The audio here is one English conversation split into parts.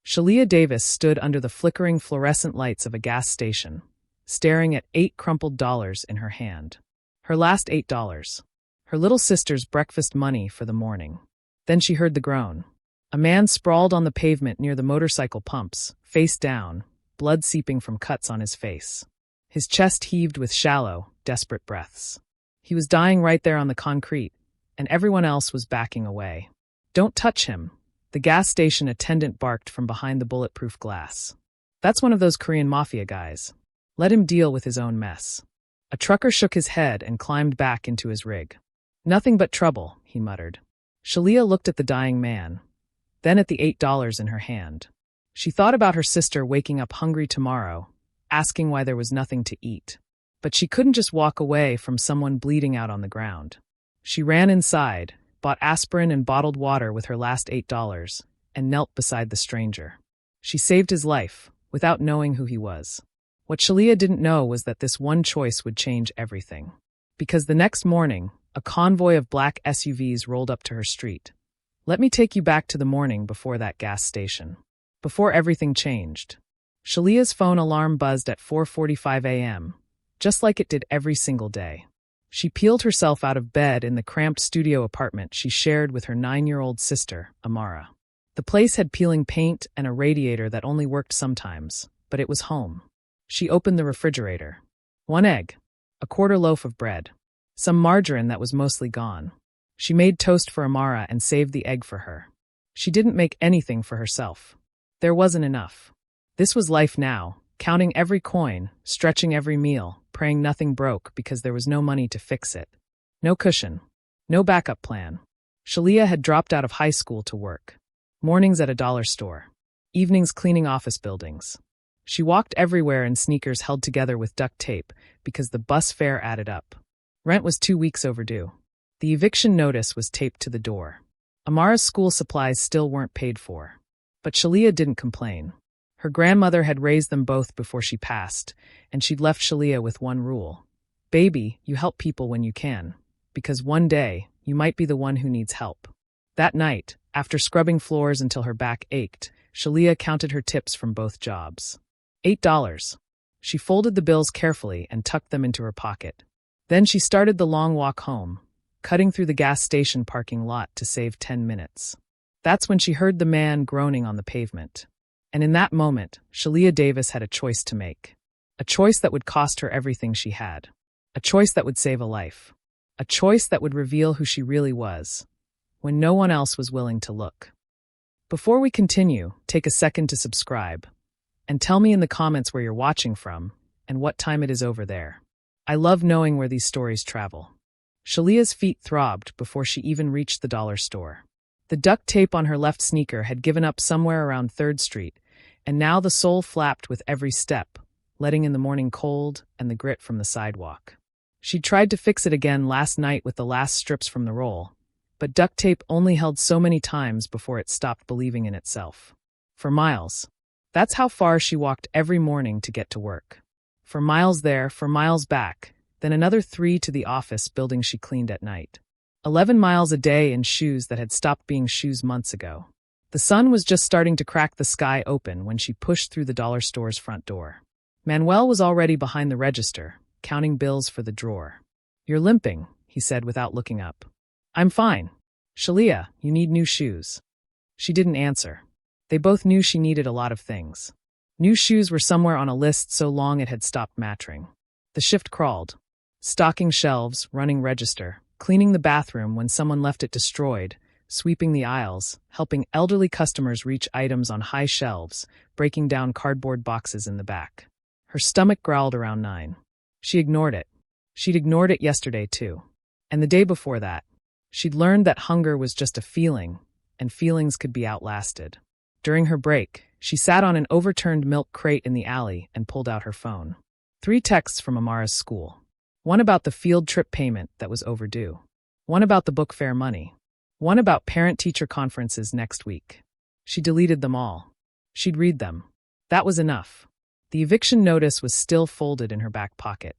Shalia Davis stood under the flickering fluorescent lights of a gas station, staring at 8 crumpled dollars in her hand. Her last $8. Her little sister's breakfast money for the morning. Then she heard the groan. A man sprawled on the pavement near the motorcycle pumps, face down, blood seeping from cuts on his face. His chest heaved with shallow, desperate breaths. He was dying right there on the concrete, and everyone else was backing away. "Don't touch him," the gas station attendant barked from behind the bulletproof glass. "That's one of those Korean Mafia guys. Let him deal with his own mess." A trucker shook his head and climbed back into his rig. "Nothing but trouble," he muttered. Shalia looked at the dying man, then at the $8 in her hand. She thought about her sister waking up hungry tomorrow, asking why there was nothing to eat. But she couldn't just walk away from someone bleeding out on the ground. She ran inside, bought aspirin and bottled water with her last $8, and knelt beside the stranger. She saved his life, without knowing who he was. What Shalia didn't know was that this one choice would change everything. Because the next morning, a convoy of black SUVs rolled up to her street. Let me take you back to the morning before that gas station. Before everything changed. Shalia's phone alarm buzzed at 4:45 a.m., just like it did every single day. She peeled herself out of bed in the cramped studio apartment she shared with her 9-year-old sister, Amara. The place had peeling paint and a radiator that only worked sometimes, but it was home. She opened the refrigerator. 1 egg, a quarter loaf of bread, some margarine that was mostly gone. She made toast for Amara and saved the egg for her. She didn't make anything for herself. There wasn't enough. This was life now, counting every coin, stretching every meal, praying nothing broke because there was no money to fix it. No cushion. No backup plan. Shalia had dropped out of high school to work. Mornings at a dollar store. Evenings cleaning office buildings. She walked everywhere in sneakers held together with duct tape because the bus fare added up. Rent was 2 weeks overdue. The eviction notice was taped to the door. Amara's school supplies still weren't paid for. But Shalia didn't complain. Her grandmother had raised them both before she passed, and she'd left Shalia with one rule. Baby, you help people when you can, because one day, you might be the one who needs help. That night, after scrubbing floors until her back ached, Shalia counted her tips from both jobs. $8. She folded the bills carefully and tucked them into her pocket. Then she started the long walk home, cutting through the gas station parking lot to save 10 minutes. That's when she heard the man groaning on the pavement. And in that moment, Shalia Davis had a choice to make. A choice that would cost her everything she had. A choice that would save a life. A choice that would reveal who she really was, when no one else was willing to look. Before we continue, take a second to subscribe. And tell me in the comments where you're watching from, and what time it is over there. I love knowing where these stories travel. Shalia's feet throbbed before she even reached the dollar store. The duct tape on her left sneaker had given up somewhere around 3rd Street, and now the sole flapped with every step, letting in the morning cold and the grit from the sidewalk. She'd tried to fix it again last night with the last strips from the roll, but duct tape only held so many times before it stopped believing in itself. For miles. That's how far she walked every morning to get to work. For miles there, for miles back, then another 3 to the office building she cleaned at night. 11 miles a day in shoes that had stopped being shoes months ago. The sun was just starting to crack the sky open when she pushed through the dollar store's front door. Manuel was already behind the register, counting bills for the drawer. "You're limping," he said without looking up. "I'm fine. Shalia, you need new shoes." She didn't answer. They both knew she needed a lot of things. New shoes were somewhere on a list so long it had stopped matching. The shift crawled. Stocking shelves, running register, cleaning the bathroom when someone left it destroyed, sweeping the aisles, helping elderly customers reach items on high shelves, breaking down cardboard boxes in the back. Her stomach growled around 9. She ignored it. She'd ignored it yesterday too. And the day before that. She'd learned that hunger was just a feeling, and feelings could be outlasted. During her break, she sat on an overturned milk crate in the alley and pulled out her phone. 3 texts from Amara's school. One about the field trip payment that was overdue. One about the book fair money. One about parent-teacher conferences next week. She deleted them all. She'd read them. That was enough. The eviction notice was still folded in her back pocket.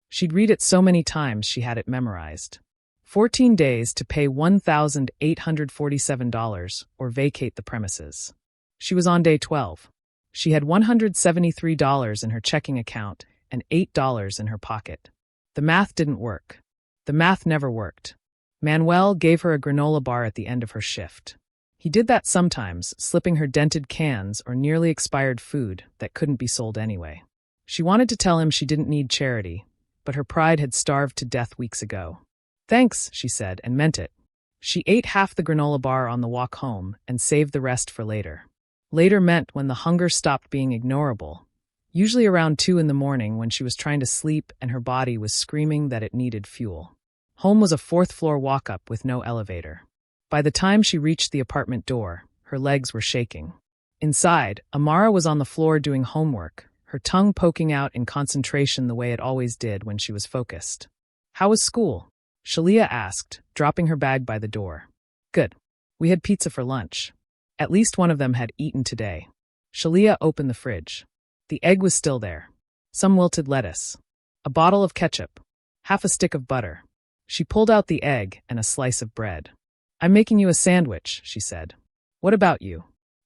She'd read it so many times she had it memorized. 14 days to pay $1,847 or vacate the premises. She was on day 12. She had $173 in her checking account and $8 in her pocket. The math didn't work. The math never worked. Manuel gave her a granola bar at the end of her shift. He did that sometimes, slipping her dented cans or nearly expired food that couldn't be sold anyway. She wanted to tell him she didn't need charity, but her pride had starved to death weeks ago. "Thanks," she said, and meant it. She ate half the granola bar on the walk home and saved the rest for later. Later meant when the hunger stopped being ignorable, usually around 2 in the morning when she was trying to sleep and her body was screaming that it needed fuel. Home was a 4th-floor walk-up with no elevator. By the time she reached the apartment door, her legs were shaking. Inside, Amara was on the floor doing homework, her tongue poking out in concentration the way it always did when she was focused. "How was school?" Shalia asked, dropping her bag by the door. "Good. We had pizza for lunch. At least one of them had eaten today." Shalia opened the fridge. The egg was still there. Some wilted lettuce. A bottle of ketchup. Half a stick of butter. She pulled out the egg and a slice of bread. "I'm making you a sandwich," she said. "What about you?"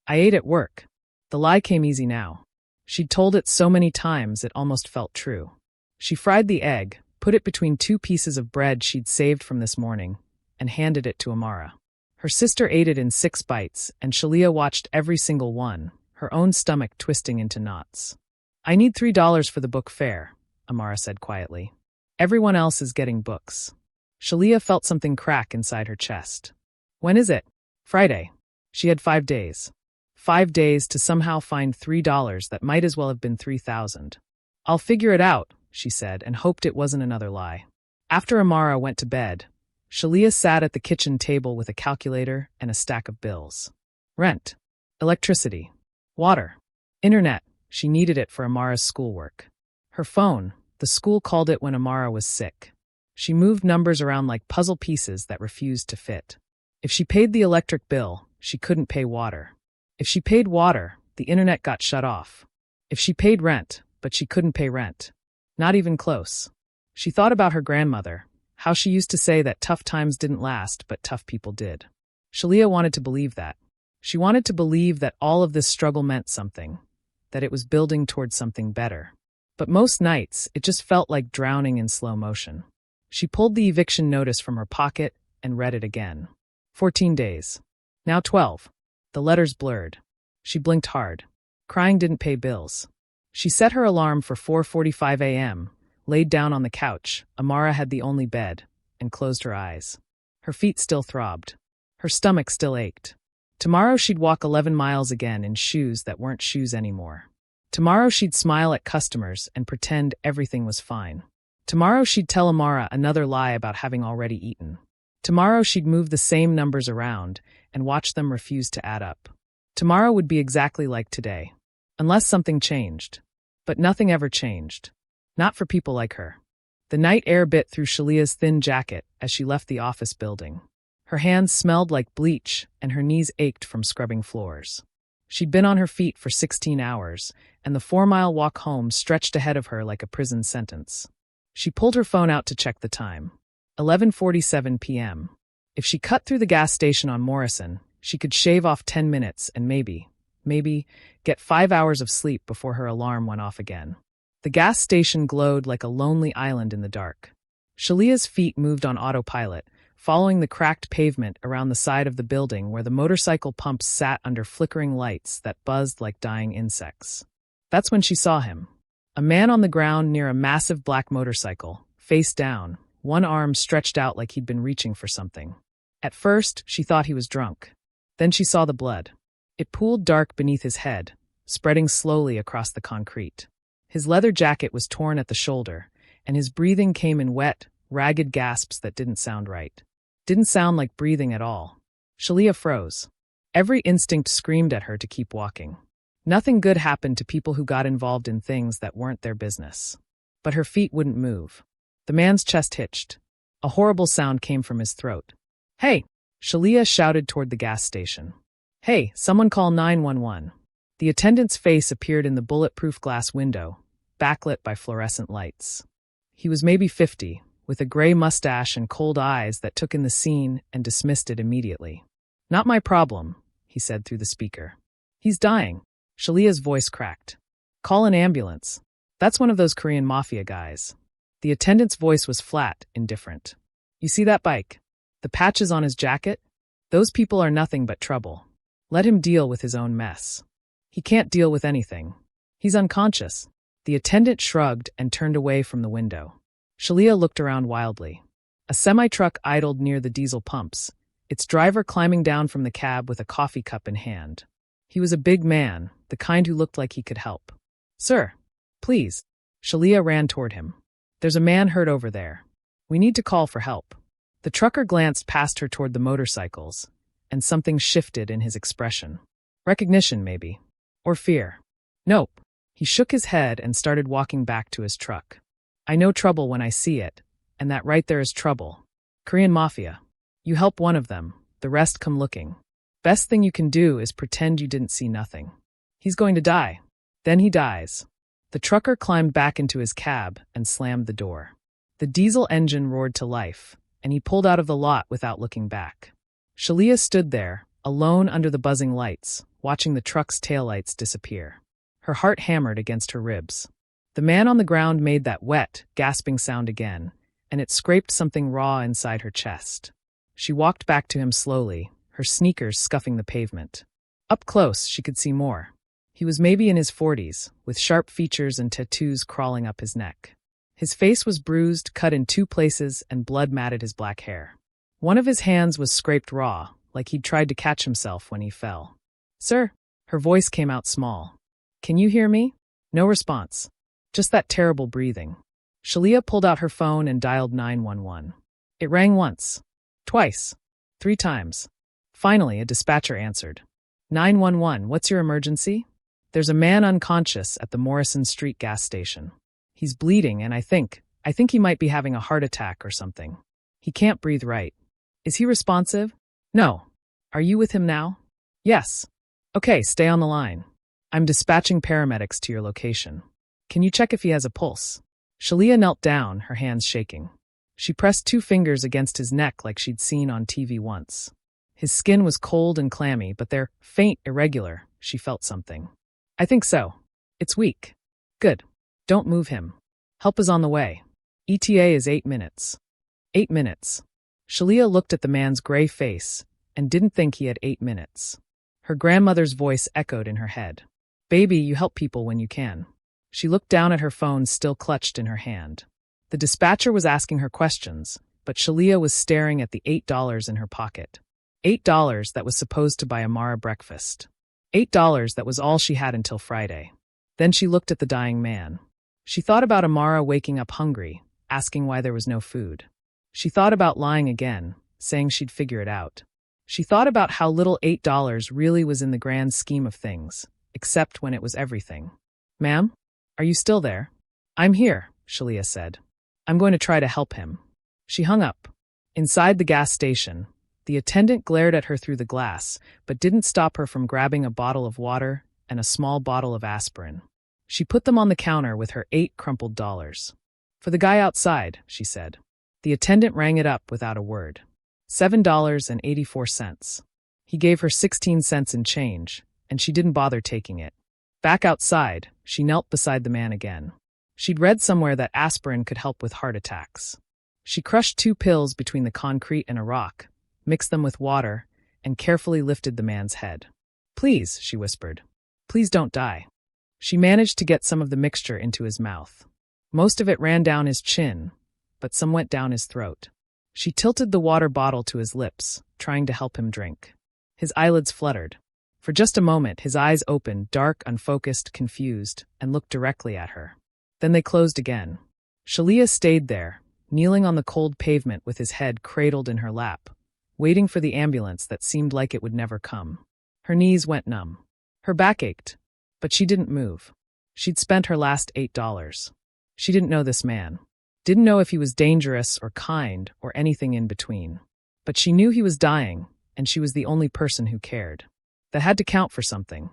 "I ate at work." The lie came easy now. She'd told it so many times it almost felt true. She fried the egg, put it between 2 pieces of bread she'd saved from this morning, and handed it to Amara. Her sister ate it in 6 bites, and Shalia watched every single one, her own stomach twisting into knots. "I need $3 for the book fare," Amara said quietly. "Everyone else is getting books." Shalia felt something crack inside her chest. "When is it?" "Friday." She had 5 days. 5 days to somehow find $3 that might as well have been 3,000. "I'll figure it out," she said, and hoped it wasn't another lie. After Amara went to bed, Shalia sat at the kitchen table with a calculator and a stack of bills. Rent, electricity, water, internet. She needed it for Amara's schoolwork. Her phone, the school called it when Amara was sick. She moved numbers around like puzzle pieces that refused to fit. If she paid the electric bill, she couldn't pay water. If she paid water, the internet got shut off. If she paid rent, but she couldn't pay rent. Not even close. She thought about her grandmother, how she used to say that tough times didn't last, but tough people did. Shalia wanted to believe that. She wanted to believe that all of this struggle meant something, that it was building towards something better. But most nights, it just felt like drowning in slow motion. She pulled the eviction notice from her pocket and read it again. 14 days. Now 12. The letters blurred. She blinked hard. Crying didn't pay bills. She set her alarm for 4:45 a.m., laid down on the couch, Amara had the only bed, and closed her eyes. Her feet still throbbed. Her stomach still ached. Tomorrow she'd walk 11 miles again in shoes that weren't shoes anymore. Tomorrow she'd smile at customers and pretend everything was fine. Tomorrow she'd tell Amara another lie about having already eaten. Tomorrow she'd move the same numbers around and watch them refuse to add up. Tomorrow would be exactly like today. Unless something changed. But nothing ever changed. Not for people like her. The night air bit through Shalia's thin jacket as she left the office building. Her hands smelled like bleach and her knees ached from scrubbing floors. She'd been on her feet for 16 hours, and the 4-mile walk home stretched ahead of her like a prison sentence. She pulled her phone out to check the time. 11:47 p.m. If she cut through the gas station on Morrison, she could shave off 10 minutes and maybe, get 5 hours of sleep before her alarm went off again. The gas station glowed like a lonely island in the dark. Shalia's feet moved on autopilot, following the cracked pavement around the side of the building where the motorcycle pumps sat under flickering lights that buzzed like dying insects. That's when she saw him. A man on the ground near a massive black motorcycle, face down, one arm stretched out like he'd been reaching for something. At first, she thought he was drunk. Then she saw the blood. It pooled dark beneath his head, spreading slowly across the concrete. His leather jacket was torn at the shoulder, and his breathing came in wet, ragged gasps that didn't sound right. Didn't sound like breathing at all. Shalia froze. Every instinct screamed at her to keep walking. Nothing good happened to people who got involved in things that weren't their business. But her feet wouldn't move. The man's chest hitched. A horrible sound came from his throat. "Hey!" Shalia shouted toward the gas station. "Hey, someone call 911. The attendant's face appeared in the bulletproof glass window, backlit by fluorescent lights. He was maybe 50, with a gray mustache and cold eyes that took in the scene and dismissed it immediately. "Not my problem," he said through the speaker. He's dying. Shalia's voice cracked. Call an ambulance. That's one of those Korean Mafia guys. The attendant's voice was flat, indifferent. You see that bike? The patches on his jacket? Those people are nothing but trouble. Let him deal with his own mess. He can't deal with anything. He's unconscious. The attendant shrugged and turned away from the window. Shalia looked around wildly. A semi-truck idled near the diesel pumps, its driver climbing down from the cab with a coffee cup in hand. He was a big man, the kind who looked like he could help. Sir, please. Shalia ran toward him. There's a man hurt over there. We need to call for help. The trucker glanced past her toward the motorcycles, and something shifted in his expression. Recognition, maybe. Or fear. Nope. He shook his head and started walking back to his truck. I know trouble when I see it, and that right there is trouble. Korean Mafia. You help one of them, the rest come looking. Best thing you can do is pretend you didn't see nothing. He's going to die. Then he dies. The trucker climbed back into his cab and slammed the door. The diesel engine roared to life, and he pulled out of the lot without looking back. Shalia stood there, alone under the buzzing lights, watching the truck's taillights disappear. Her heart hammered against her ribs. The man on the ground made that wet, gasping sound again, and it scraped something raw inside her chest. She walked back to him slowly, her sneakers scuffing the pavement. Up close, she could see more. He was maybe in his 40s, with sharp features and tattoos crawling up his neck. His face was bruised, cut in 2 places, and blood matted his black hair. One of his hands was scraped raw, like he'd tried to catch himself when he fell. Sir? Her voice came out small. Can you hear me? No response. Just that terrible breathing. Shalia pulled out her phone and dialed 911. It rang once. Twice. 3 times. Finally, a dispatcher answered. 911, what's your emergency? There's a man unconscious at the Morrison Street gas station. He's bleeding and I think he might be having a heart attack or something. He can't breathe right. Is he responsive? No. Are you with him now? Yes. Okay, stay on the line. I'm dispatching paramedics to your location. Can you check if he has a pulse? Shalia knelt down, her hands shaking. She pressed 2 fingers against his neck like she'd seen on TV once. His skin was cold and clammy, but they're faint, irregular. She felt something. I think so. It's weak. Good. Don't move him. Help is on the way. ETA is 8 minutes. 8 minutes. Shalia looked at the man's gray face and didn't think he had 8 minutes. Her grandmother's voice echoed in her head. Baby, you help people when you can. She looked down at her phone still clutched in her hand. The dispatcher was asking her questions, but Shalia was staring at the $8 in her pocket. $8 that was supposed to buy Amara breakfast. $8 that was all she had until Friday. Then she looked at the dying man. She thought about Amara waking up hungry, asking why there was no food. She thought about lying again, saying she'd figure it out. She thought about how little $8 really was in the grand scheme of things, except when it was everything. Ma'am? Are you still there? I'm here, Shalia said. I'm going to try to help him. She hung up. Inside the gas station, the attendant glared at her through the glass, but didn't stop her from grabbing a bottle of water and a small bottle of aspirin. She put them on the counter with her 8 crumpled dollars. For the guy outside, she said. The attendant rang it up without a word. $7.84. He gave her 16 cents in change, and she didn't bother taking it. Back outside, she knelt beside the man again. She'd read somewhere that aspirin could help with heart attacks. She crushed 2 pills between the concrete and a rock, mixed them with water, and carefully lifted the man's head. Please, she whispered. Please don't die. She managed to get some of the mixture into his mouth. Most of it ran down his chin, but some went down his throat. She tilted the water bottle to his lips, trying to help him drink. His eyelids fluttered. For just a moment, his eyes opened, dark, unfocused, confused, and looked directly at her. Then they closed again. Shalia stayed there, kneeling on the cold pavement with his head cradled in her lap, waiting for the ambulance that seemed like it would never come. Her knees went numb. Her back ached, but she didn't move. She'd spent her last $8. She didn't know this man. Didn't know if he was dangerous or kind or anything in between. But she knew he was dying, and she was the only person who cared. That had to count for something.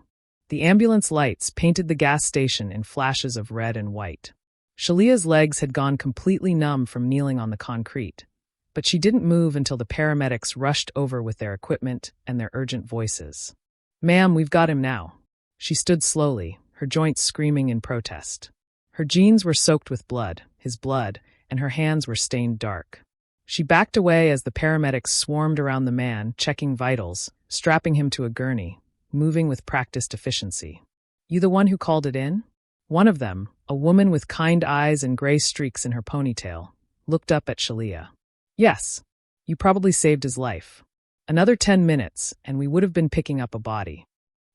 The ambulance lights painted the gas station in flashes of red and white. Shalia's legs had gone completely numb from kneeling on the concrete, but she didn't move until the paramedics rushed over with their equipment and their urgent voices. Ma'am, we've got him now. She stood slowly, her joints screaming in protest. Her jeans were soaked with blood, his blood, and her hands were stained dark. She backed away as the paramedics swarmed around the man, checking vitals, strapping him to a gurney, moving with practiced efficiency. "You the one who called it in?" One of them, a woman with kind eyes and gray streaks in her ponytail, looked up at Shalia. "Yes. You probably saved his life. Another 10 minutes, and we would have been picking up a body."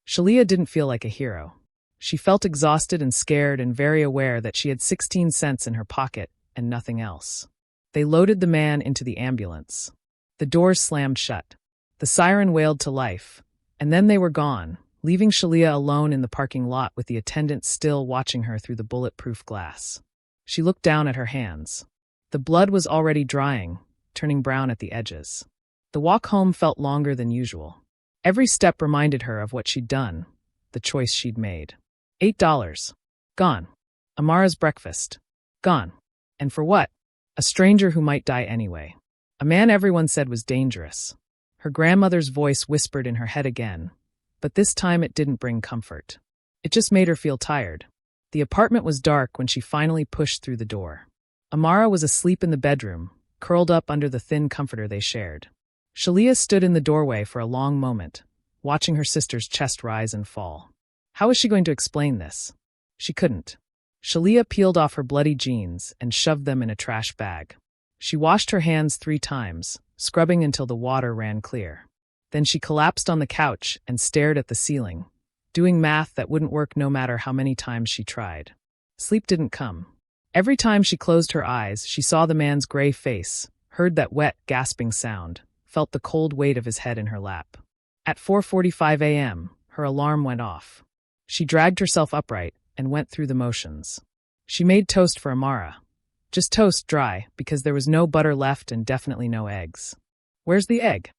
Shalia didn't feel like a hero. She felt exhausted and scared and very aware that she had 16 cents in her pocket and nothing else. They loaded the man into the ambulance. The doors slammed shut. The siren wailed to life, and then they were gone, leaving Shalia alone in the parking lot with the attendant still watching her through the bulletproof glass. She looked down at her hands. The blood was already drying, turning brown at the edges. The walk home felt longer than usual. Every step reminded her of what she'd done, the choice she'd made. $8. Gone. Amara's breakfast. Gone. And for what? A stranger who might die anyway. A man everyone said was dangerous. Her grandmother's voice whispered in her head again, but this time it didn't bring comfort. It just made her feel tired. The apartment was dark when she finally pushed through the door. Amara was asleep in the bedroom, curled up under the thin comforter they shared. Shalia stood in the doorway for a long moment, watching her sister's chest rise and fall. How was she going to explain this? She couldn't. Shalia peeled off her bloody jeans and shoved them in a trash bag. She washed her hands 3 times, scrubbing until the water ran clear. Then she collapsed on the couch and stared at the ceiling, doing math that wouldn't work no matter how many times she tried. Sleep didn't come. Every time she closed her eyes, she saw the man's gray face, heard that wet, gasping sound, felt the cold weight of his head in her lap. At 4:45 a.m., her alarm went off. She dragged herself upright and went through the motions. She made toast for Amara. Just toast, dry, because there was no butter left and definitely no eggs. "Where's the egg?"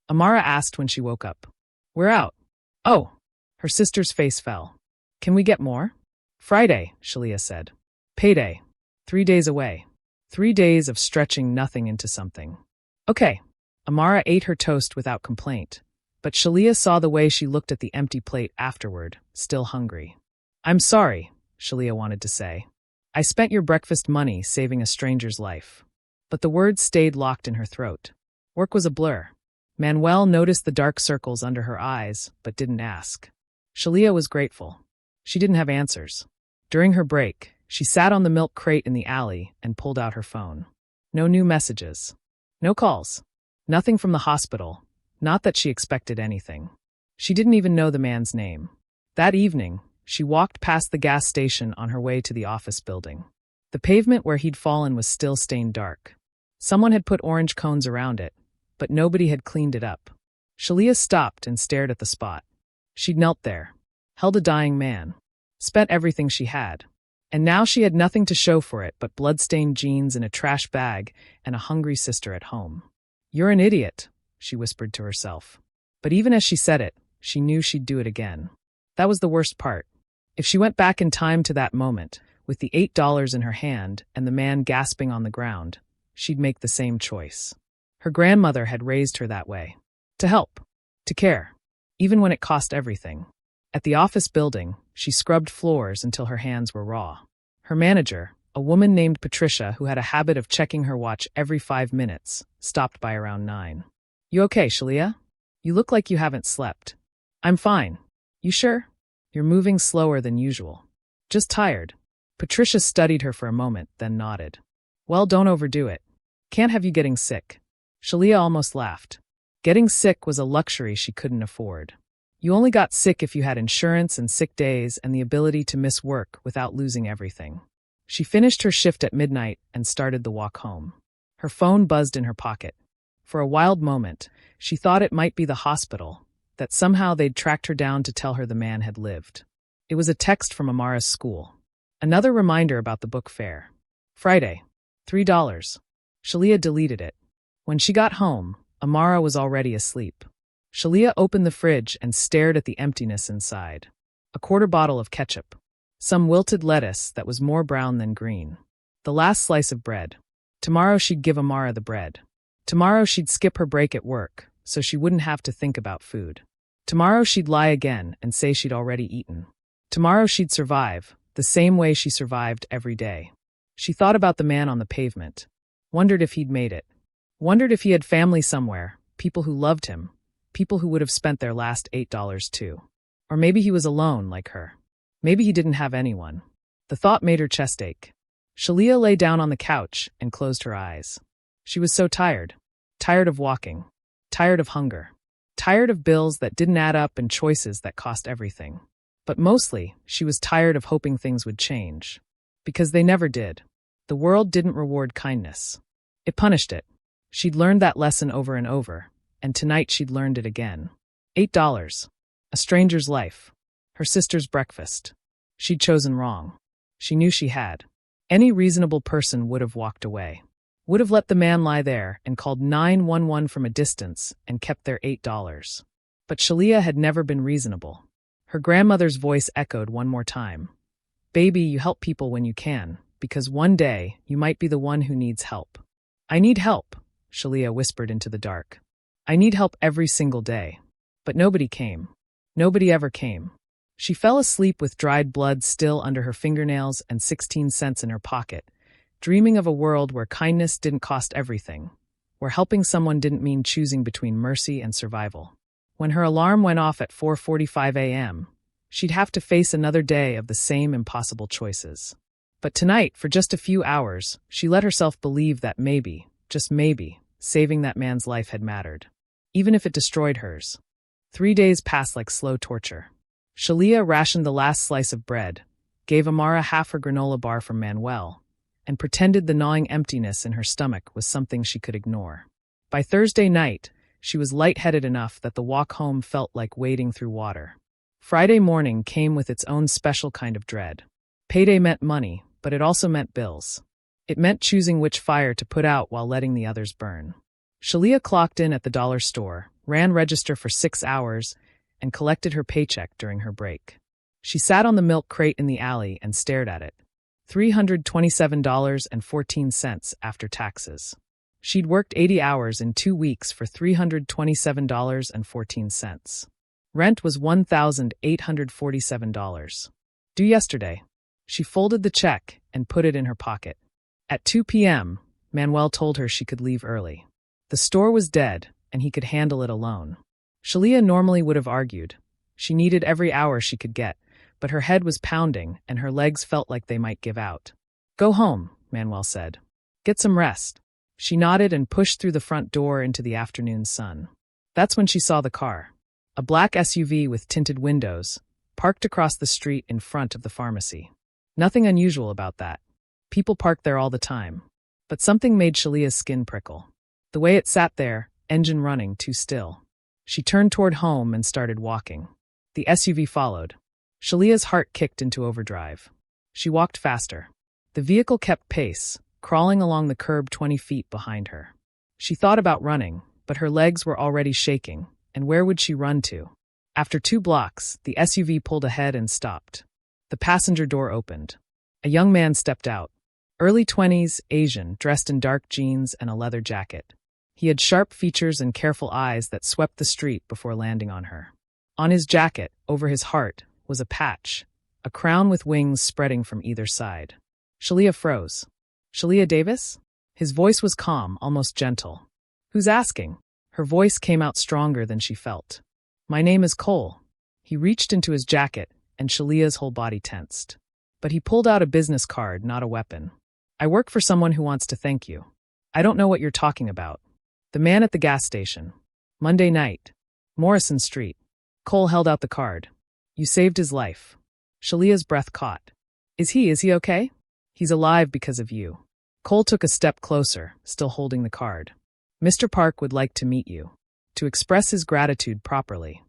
Amara asked when she woke up. "We're out." "Oh." Her sister's face fell. "Can we get more?" "Friday," Shalia said. "Payday. 3 days away. 3 days of stretching nothing into something." "Okay." Amara ate her toast without complaint, but Shalia saw the way she looked at the empty plate afterward, still hungry. "I'm sorry," Shalia wanted to say. "I spent your breakfast money saving a stranger's life." But the words stayed locked in her throat. Work was a blur. Manuel noticed the dark circles under her eyes, but didn't ask. Shalia was grateful. She didn't have answers. During her break, she sat on the milk crate in the alley and pulled out her phone. No new messages. No calls. Nothing from the hospital. Not that she expected anything. She didn't even know the man's name. That evening, she walked past the gas station on her way to the office building. The pavement where he'd fallen was still stained dark. Someone had put orange cones around it, but nobody had cleaned it up. Shalia stopped and stared at the spot. She'd knelt there, held a dying man, spent everything she had. And now she had nothing to show for it but blood-stained jeans in a trash bag and a hungry sister at home. "You're an idiot," she whispered to herself. But even as she said it, she knew she'd do it again. That was the worst part. If she went back in time to that moment, with the $8 in her hand and the man gasping on the ground, she'd make the same choice. Her grandmother had raised her that way. To help. To care. Even when it cost everything. At the office building, she scrubbed floors until her hands were raw. Her manager, a woman named Patricia who had a habit of checking her watch every 5 minutes, stopped by around 9. "You okay, Shalia? You look like you haven't slept." "I'm fine. You sure? You're moving slower than usual." "Just tired." Patricia studied her for a moment, then nodded. "Well, don't overdo it. Can't have you getting sick." Shalia almost laughed. Getting sick was a luxury she couldn't afford. You only got sick if you had insurance and sick days and the ability to miss work without losing everything. She finished her shift at midnight and started the walk home. Her phone buzzed in her pocket. For a wild moment, she thought it might be the hospital, that somehow they'd tracked her down to tell her the man had lived. It was a text from Amara's school. Another reminder about the book fair. Friday. $3. Shalia deleted it. When she got home, Amara was already asleep. Shalia opened the fridge and stared at the emptiness inside. A quarter bottle of ketchup. Some wilted lettuce that was more brown than green. The last slice of bread. Tomorrow she'd give Amara the bread. Tomorrow she'd skip her break at work, so she wouldn't have to think about food. Tomorrow she'd lie again and say she'd already eaten. Tomorrow she'd survive, the same way she survived every day. She thought about the man on the pavement. Wondered if he'd made it. Wondered if he had family somewhere, people who loved him, people who would have spent their last $8 too. Or maybe he was alone like her. Maybe he didn't have anyone. The thought made her chest ache. Shalia lay down on the couch and closed her eyes. She was so tired. Tired of walking. Tired of hunger. Tired of bills that didn't add up and choices that cost everything. But mostly, she was tired of hoping things would change. Because they never did. The world didn't reward kindness. It punished it. She'd learned that lesson over and over, and tonight she'd learned it again. $8. A stranger's life. Her sister's breakfast. She'd chosen wrong. She knew she had. Any reasonable person would have walked away. Would have let the man lie there and called 911 from a distance and kept their $8. But Shalia had never been reasonable. Her grandmother's voice echoed one more time. Baby, you help people when you can, because one day you might be the one who needs help. I need help, Shalia whispered into the dark. I need help every single day. But nobody came. Nobody ever came. She fell asleep with dried blood still under her fingernails and 16 cents in her pocket, dreaming of a world where kindness didn't cost everything, where helping someone didn't mean choosing between mercy and survival. When her alarm went off at 4:45 a.m., she'd have to face another day of the same impossible choices. But tonight, for just a few hours, she let herself believe that maybe, just maybe, saving that man's life had mattered. Even if it destroyed hers. 3 days passed like slow torture. Shalia rationed the last slice of bread, gave Amara half her granola bar from Manuel, and pretended the gnawing emptiness in her stomach was something she could ignore. By Thursday night, she was lightheaded enough that the walk home felt like wading through water. Friday morning came with its own special kind of dread. Payday meant money, but it also meant bills. It meant choosing which fire to put out while letting the others burn. Shalia clocked in at the dollar store, ran register for 6 hours, and collected her paycheck during her break. She sat on the milk crate in the alley and stared at it. $327.14 after taxes. She'd worked 80 hours in 2 weeks for $327.14. Rent was $1,847. Due yesterday. She folded the check and put it in her pocket. At 2 p.m., Manuel told her she could leave early. The store was dead, and he could handle it alone. Shalia normally would have argued. She needed every hour she could get, but her head was pounding and her legs felt like they might give out. Go home, Manuel said. Get some rest. She nodded and pushed through the front door into the afternoon sun. That's when she saw the car. A black SUV with tinted windows, parked across the street in front of the pharmacy. Nothing unusual about that. People parked there all the time. But something made Shalia's skin prickle. The way it sat there, engine running, too still. She turned toward home and started walking. The SUV followed. Shalia's heart kicked into overdrive. She walked faster. The vehicle kept pace, crawling along the curb 20 feet behind her. She thought about running, but her legs were already shaking, and where would she run to? After 2 blocks, the SUV pulled ahead and stopped. The passenger door opened. A young man stepped out. Early 20s, Asian, dressed in dark jeans and a leather jacket. He had sharp features and careful eyes that swept the street before landing on her. On his jacket, over his heart, was a patch, a crown with wings spreading from either side. Shalia froze. Shalia Davis? His voice was calm, almost gentle. Who's asking? Her voice came out stronger than she felt. My name is Cole. He reached into his jacket, and Shalia's whole body tensed. But he pulled out a business card, not a weapon. I work for someone who wants to thank you. I don't know what you're talking about. The man at the gas station. Monday night. Morrison Street. Cole held out the card. You saved his life. Shalia's breath caught. Is he okay? He's alive because of you. Cole took a step closer, still holding the card. Mr. Park would like to meet you. To express his gratitude properly.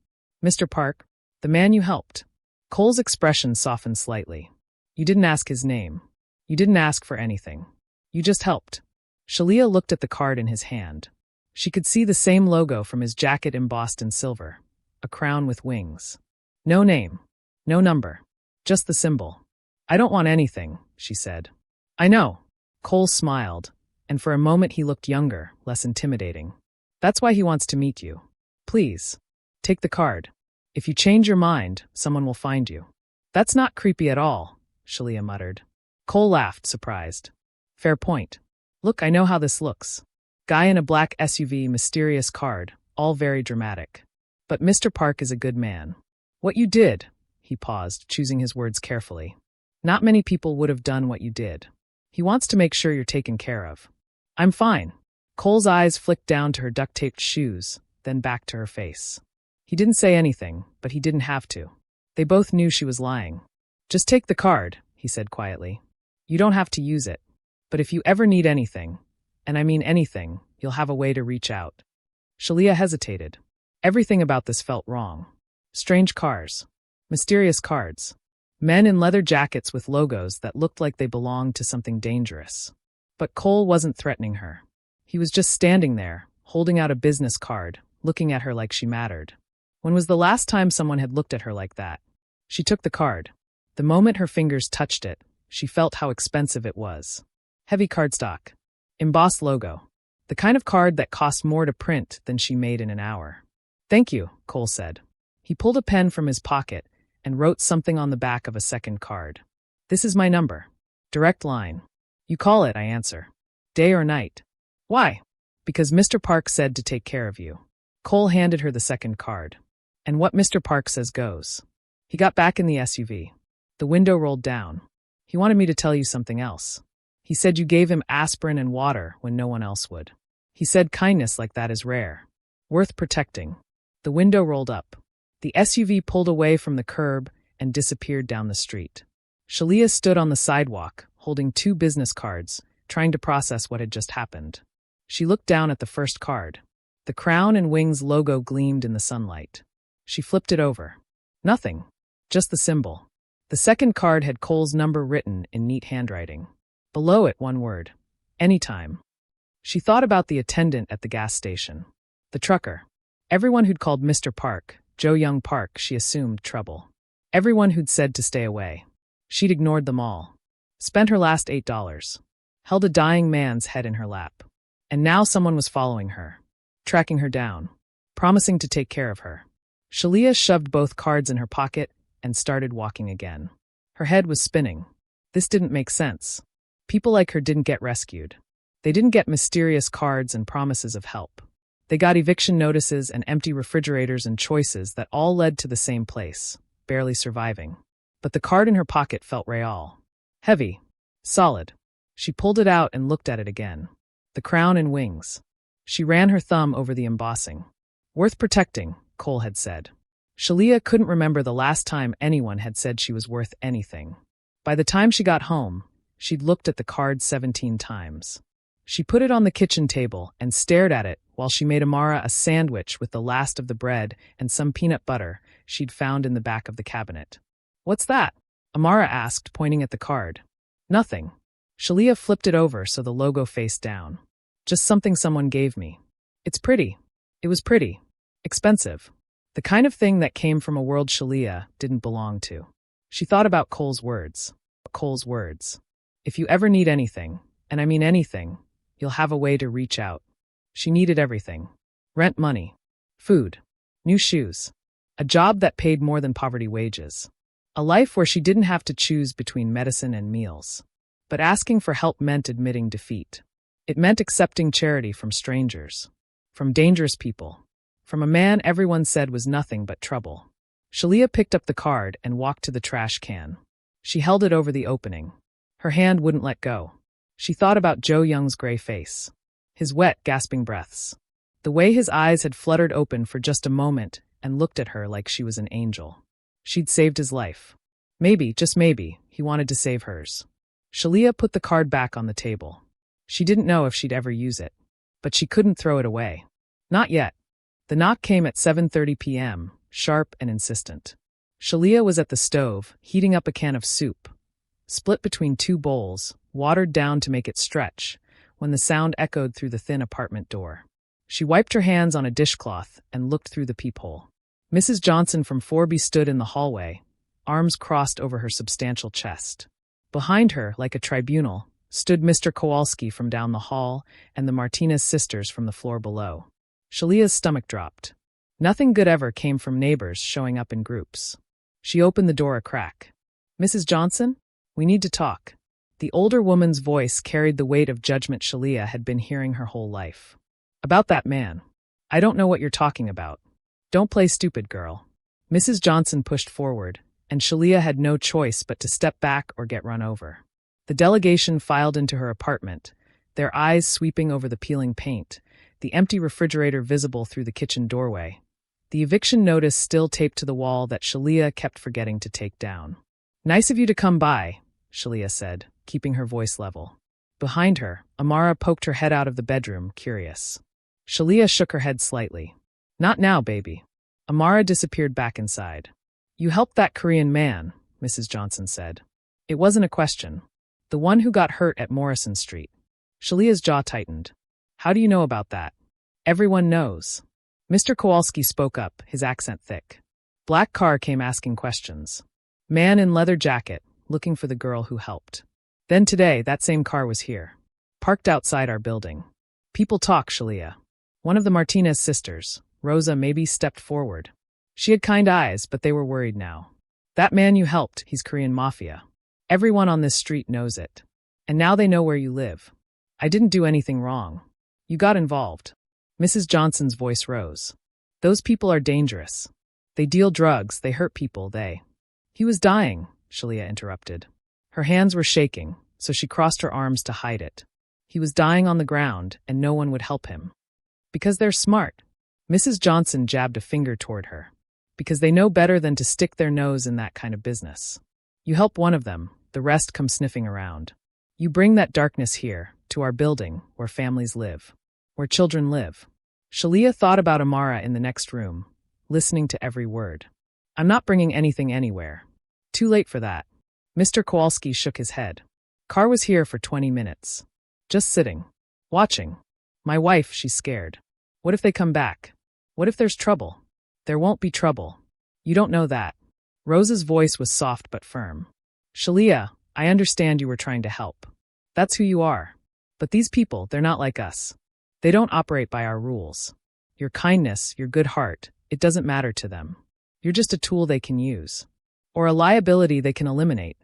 Mr. Park, the man you helped. Cole's expression softened slightly. You didn't ask his name. You didn't ask for anything. You just helped. Shalia looked at the card in his hand. She could see the same logo from his jacket embossed in silver. A crown with wings. No name. No number. Just the symbol. I don't want anything, she said. I know. Cole smiled, and for a moment he looked younger, less intimidating. That's why he wants to meet you. Please. Take the card. If you change your mind, someone will find you. That's not creepy at all, Shalia muttered. Cole laughed, surprised. Fair point. Look, I know how this looks. Guy in a black SUV, mysterious card, all very dramatic. But Mr. Park is a good man. What you did, he paused, choosing his words carefully. Not many people would have done what you did. He wants to make sure you're taken care of. I'm fine. Cole's eyes flicked down to her duct-taped shoes, then back to her face. He didn't say anything, but he didn't have to. They both knew she was lying. Just take the card, he said quietly. You don't have to use it. But if you ever need anything, and I mean anything, you'll have a way to reach out. Shalia hesitated. Everything about this felt wrong. Strange cars. Mysterious cards. Men in leather jackets with logos that looked like they belonged to something dangerous. But Cole wasn't threatening her. He was just standing there, holding out a business card, looking at her like she mattered. When was the last time someone had looked at her like that? She took the card. The moment her fingers touched it, she felt how expensive it was. Heavy cardstock. Embossed logo. The kind of card that cost more to print than she made in an hour. Thank you, Cole said. He pulled a pen from his pocket and wrote something on the back of a second card. This is my number. Direct line. You call it, I answer. Day or night. Why? Because Mr. Park said to take care of you. Cole handed her the second card. And what Mr. Park says goes. He got back in the SUV. The window rolled down. He wanted me to tell you something else. He said you gave him aspirin and water when no one else would. He said kindness like that is rare. Worth protecting. The window rolled up. The SUV pulled away from the curb and disappeared down the street. Shalia stood on the sidewalk, holding 2 business cards, trying to process what had just happened. She looked down at the first card. The Crown and Wings logo gleamed in the sunlight. She flipped it over. Nothing. Just the symbol. The second card had Cole's number written in neat handwriting. Below it, one word. Anytime. She thought about the attendant at the gas station. The trucker. Everyone who'd called Mr. Park, Joe Young Park, she assumed trouble. Everyone who'd said to stay away. She'd ignored them all. Spent her last $8. Held a dying man's head in her lap. And now someone was following her. Tracking her down. Promising to take care of her. Shalia shoved both cards in her pocket and started walking again. Her head was spinning. This didn't make sense. People like her didn't get rescued. They didn't get mysterious cards and promises of help. They got eviction notices and empty refrigerators and choices that all led to the same place, barely surviving. But the card in her pocket felt real. Heavy. Solid. She pulled it out and looked at it again. The Crown and Wings. She ran her thumb over the embossing. Worth protecting, Cole had said. Shalia couldn't remember the last time anyone had said she was worth anything. By the time she got home, she'd looked at the card 17 times. She put it on the kitchen table and stared at it while she made Amara a sandwich with the last of the bread and some peanut butter she'd found in the back of the cabinet. What's that? Amara asked, pointing at the card. Nothing. Shalia flipped it over so the logo faced down. Just something someone gave me. It's pretty. It was pretty. Expensive. The kind of thing that came from a world Shalia didn't belong to. She thought about Cole's words. Cole's words. If you ever need anything, and I mean anything, you'll have a way to reach out. She needed everything. Rent money. Food. New shoes. A job that paid more than poverty wages. A life where she didn't have to choose between medicine and meals. But asking for help meant admitting defeat. It meant accepting charity from strangers. From dangerous people. From a man everyone said was nothing but trouble. Shalia picked up the card and walked to the trash can. She held it over the opening. Her hand wouldn't let go. She thought about Joe Young's gray face. His wet, gasping breaths. The way his eyes had fluttered open for just a moment and looked at her like she was an angel. She'd saved his life. Maybe, just maybe, he wanted to save hers. Shalia put the card back on the table. She didn't know if she'd ever use it. But she couldn't throw it away. Not yet. The knock came at 7:30 p.m., sharp and insistent. Shalia was at the stove, heating up a can of soup. Split between 2 bowls, watered down to make it stretch, when the sound echoed through the thin apartment door. She wiped her hands on a dishcloth and looked through the peephole. Mrs. Johnson from Forby stood in the hallway, arms crossed over her substantial chest. Behind her, like a tribunal, stood Mr. Kowalski from down the hall and the Martinez sisters from the floor below. Shalia's stomach dropped. Nothing good ever came from neighbors showing up in groups. She opened the door a crack. "Mrs. Johnson? We need to talk." The older woman's voice carried the weight of judgment Shalia had been hearing her whole life. "About that man. I don't know what you're talking about. Don't play stupid, girl." Mrs. Johnson pushed forward, and Shalia had no choice but to step back or get run over. The delegation filed into her apartment, their eyes sweeping over the peeling paint, the empty refrigerator visible through the kitchen doorway, the eviction notice still taped to the wall that Shalia kept forgetting to take down. "Nice of you to come by," Shalia said, keeping her voice level. Behind her, Amara poked her head out of the bedroom, curious. Shalia shook her head slightly. "Not now, baby." Amara disappeared back inside. "You helped that Korean man," Mrs. Johnson said. "It wasn't a question. The one who got hurt at Morrison Street." Shalia's jaw tightened. "How do you know about that?" "Everyone knows." Mr. Kowalski spoke up, his accent thick. Black car came asking questions. Man in leather jacket, looking for the girl who helped. Then today, that same car was here. Parked outside our building. People talk, Shalia. One of the Martinez sisters, Rosa, maybe stepped forward. She had kind eyes, but they were worried now. "That man you helped, he's Korean Mafia. Everyone on this street knows it. And now they know where you live. I didn't do anything wrong. You got involved." Mrs. Johnson's voice rose. "Those people are dangerous. They deal drugs, they hurt people, they—" "He was dying," Shalia interrupted. Her hands were shaking, so she crossed her arms to hide it. "He was dying on the ground, and no one would help him. Because they're smart." Mrs. Johnson jabbed a finger toward her. "Because they know better than to stick their nose in that kind of business. You help one of them, the rest come sniffing around. You bring that darkness here, to our building, where families live. Where children live." Shalia thought about Amara in the next room, listening to every word. "I'm not bringing anything anywhere. Too late for that." Mr. Kowalski shook his head. "Car was here for 20 minutes. Just sitting. Watching. My wife, she's scared. What if they come back? What if there's trouble?" "There won't be trouble. You don't know that." Rosa's voice was soft but firm. "Shalia, I understand you were trying to help. That's who you are. But these people, they're not like us. They don't operate by our rules. Your kindness, your good heart, it doesn't matter to them. You're just a tool they can use. Or a liability they can eliminate,"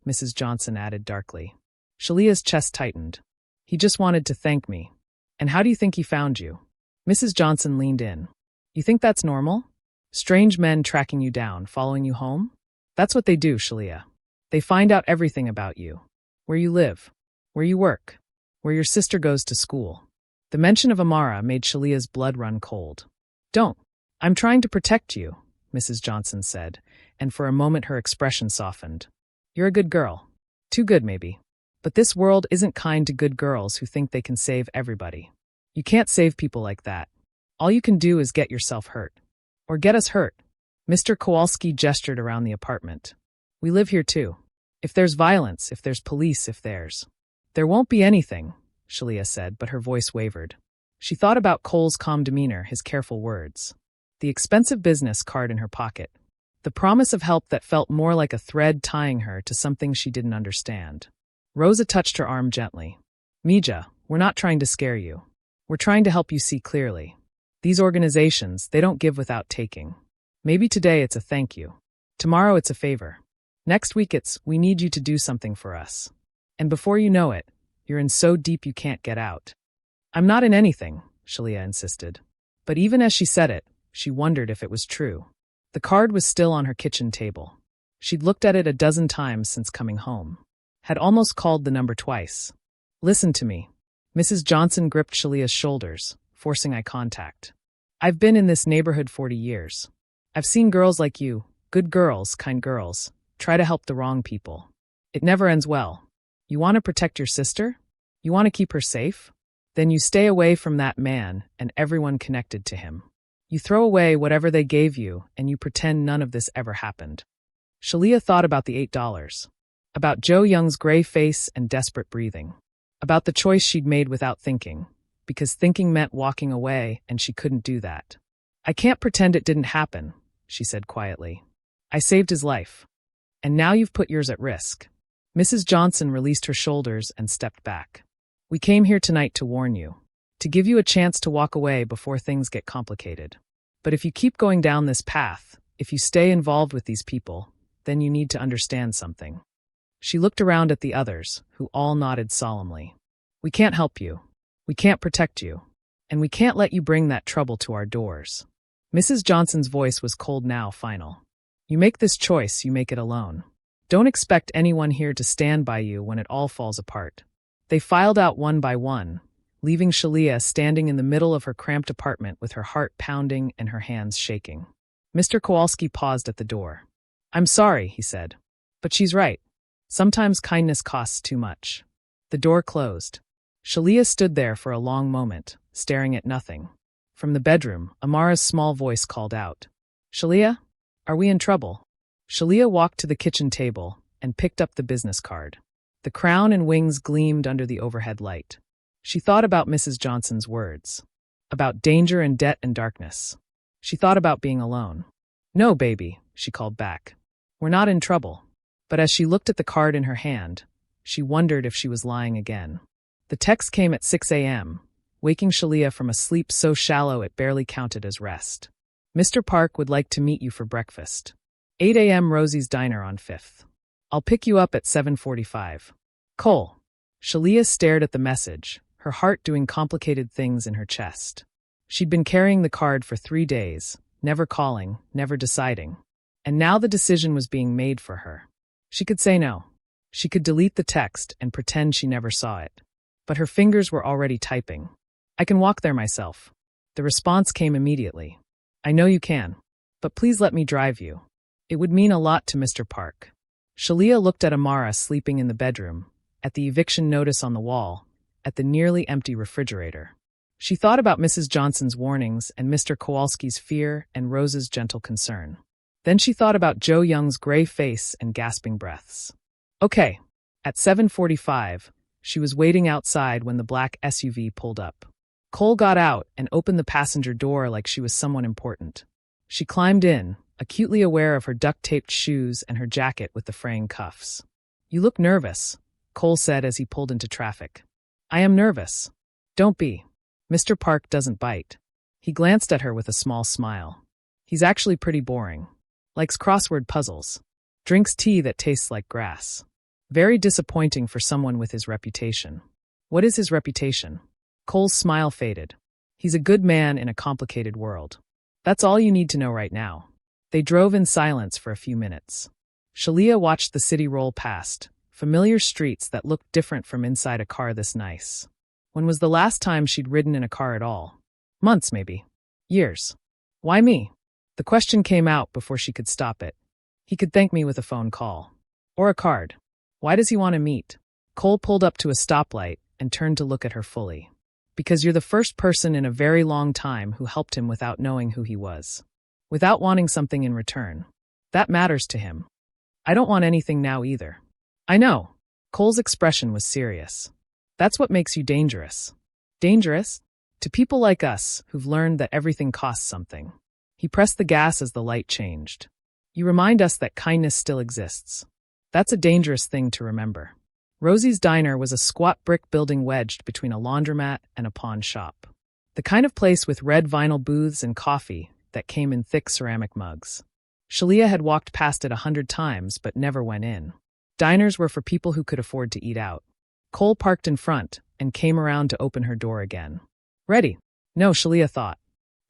Mrs. Johnson added darkly. Shalia's chest tightened. "He just wanted to thank me. And how do you think he found you?" Mrs. Johnson leaned in. "You think that's normal? Strange men tracking you down, following you home? That's what they do, Shalia. They find out everything about you. Where you live. Where you work. Where your sister goes to school." The mention of Amara made Shalia's blood run cold. "Don't. I'm trying to protect you," Mrs. Johnson said, and for a moment her expression softened. "You're a good girl. Too good, maybe. But this world isn't kind to good girls who think they can save everybody. You can't save people like that. All you can do is get yourself hurt. Or get us hurt." Mr. Kowalski gestured around the apartment. "We live here too. If there's violence, if there's police, if there's—" "There won't be anything," Shalia said, but her voice wavered. She thought about Cole's calm demeanor, his careful words. The expensive business card in her pocket. The promise of help that felt more like a thread tying her to something she didn't understand. Rosa touched her arm gently. "Mija, we're not trying to scare you. We're trying to help you see clearly. These organizations, they don't give without taking. Maybe today it's a thank you. Tomorrow it's a favor. Next week it's, we need you to do something for us. And before you know it, you're in so deep you can't get out." "I'm not in anything," Shalia insisted. But even as she said it, she wondered if it was true. The card was still on her kitchen table. She'd looked at it a dozen times since coming home. Had almost called the number twice. "Listen to me." Mrs. Johnson gripped Shalia's shoulders, forcing eye contact. "I've been in this neighborhood 40 years. I've seen girls like you, good girls, kind girls, try to help the wrong people. It never ends well. You want to protect your sister? You want to keep her safe? Then you stay away from that man and everyone connected to him. You throw away whatever they gave you and you pretend none of this ever happened." Shalia thought about the $8. About Joe Young's gray face and desperate breathing. About the choice she'd made without thinking, because thinking meant walking away and she couldn't do that. "I can't pretend it didn't happen," she said quietly. "I saved his life. And now you've put yours at risk." Mrs. Johnson released her shoulders and stepped back. "We came here tonight to warn you. To give you a chance to walk away before things get complicated. But if you keep going down this path, if you stay involved with these people, then you need to understand something. She looked around at the others, who all nodded solemnly. We can't help you. We can't protect you. And we can't let you bring that trouble to our doors. Mrs. Johnson's voice was cold now, final. You make this choice, you make it alone. Don't expect anyone here to stand by you when it all falls apart. They filed out one by one, leaving Shalia standing in the middle of her cramped apartment with her heart pounding and her hands shaking. Mr. Kowalski paused at the door. I'm sorry, he said. But she's right. Sometimes kindness costs too much. The door closed. Shalia stood there for a long moment, staring at nothing. From the bedroom, Amara's small voice called out. Shalia? Are we in trouble? Shalia walked to the kitchen table and picked up the business card. The crown and wings gleamed under the overhead light. She thought about Mrs. Johnson's words. About danger and debt and darkness. She thought about being alone. No, baby, she called back. We're not in trouble. But as she looked at the card in her hand, she wondered if she was lying again. The text came at 6 a.m., waking Shalia from a sleep so shallow it barely counted as rest. Mr. Park would like to meet you for breakfast. 8 a.m. Rosie's Diner on 5th. I'll pick you up at 7:45. Cole. Shalia stared at the message, her heart doing complicated things in her chest. She'd been carrying the card for 3 days, never calling, never deciding. And now the decision was being made for her. She could say no. She could delete the text and pretend she never saw it. But her fingers were already typing. I can walk there myself. The response came immediately. I know you can. But please let me drive you. It would mean a lot to Mr. Park. Shalia looked at Amara sleeping in the bedroom, at the eviction notice on the wall, at the nearly empty refrigerator. She thought about Mrs. Johnson's warnings and Mr. Kowalski's fear and Rose's gentle concern. Then she thought about Joe Young's gray face and gasping breaths. Okay. At 7:45, she was waiting outside when the black SUV pulled up. Cole got out and opened the passenger door like she was someone important. She climbed in, acutely aware of her duct-taped shoes and her jacket with the fraying cuffs. You look nervous, Cole said as he pulled into traffic. I am nervous. Don't be. Mr. Park doesn't bite. He glanced at her with a small smile. He's actually pretty boring. Likes crossword puzzles. Drinks tea that tastes like grass. Very disappointing for someone with his reputation. What is his reputation? Cole's smile faded. He's a good man in a complicated world. That's all you need to know right now. They drove in silence for a few minutes. Shalia watched the city roll past, familiar streets that looked different from inside a car this nice. When was the last time she'd ridden in a car at all? Months, maybe. Years. Why me? The question came out before she could stop it. He could thank me with a phone call. Or a card. Why does he want to meet? Cole pulled up to a stoplight and turned to look at her fully. Because you're the first person in a very long time who helped him without knowing who he was. Without wanting something in return. That matters to him. I don't want anything now either. I know. Cole's expression was serious. That's what makes you dangerous. Dangerous? To people like us who've learned that everything costs something. He pressed the gas as the light changed. You remind us that kindness still exists. That's a dangerous thing to remember. Rosie's Diner was a squat brick building wedged between a laundromat and a pawn shop. The kind of place with red vinyl booths and coffee that came in thick ceramic mugs. Shalia had walked past it 100 times but never went in. Diners were for people who could afford to eat out. Cole parked in front and came around to open her door again. Ready? No, Shalia thought.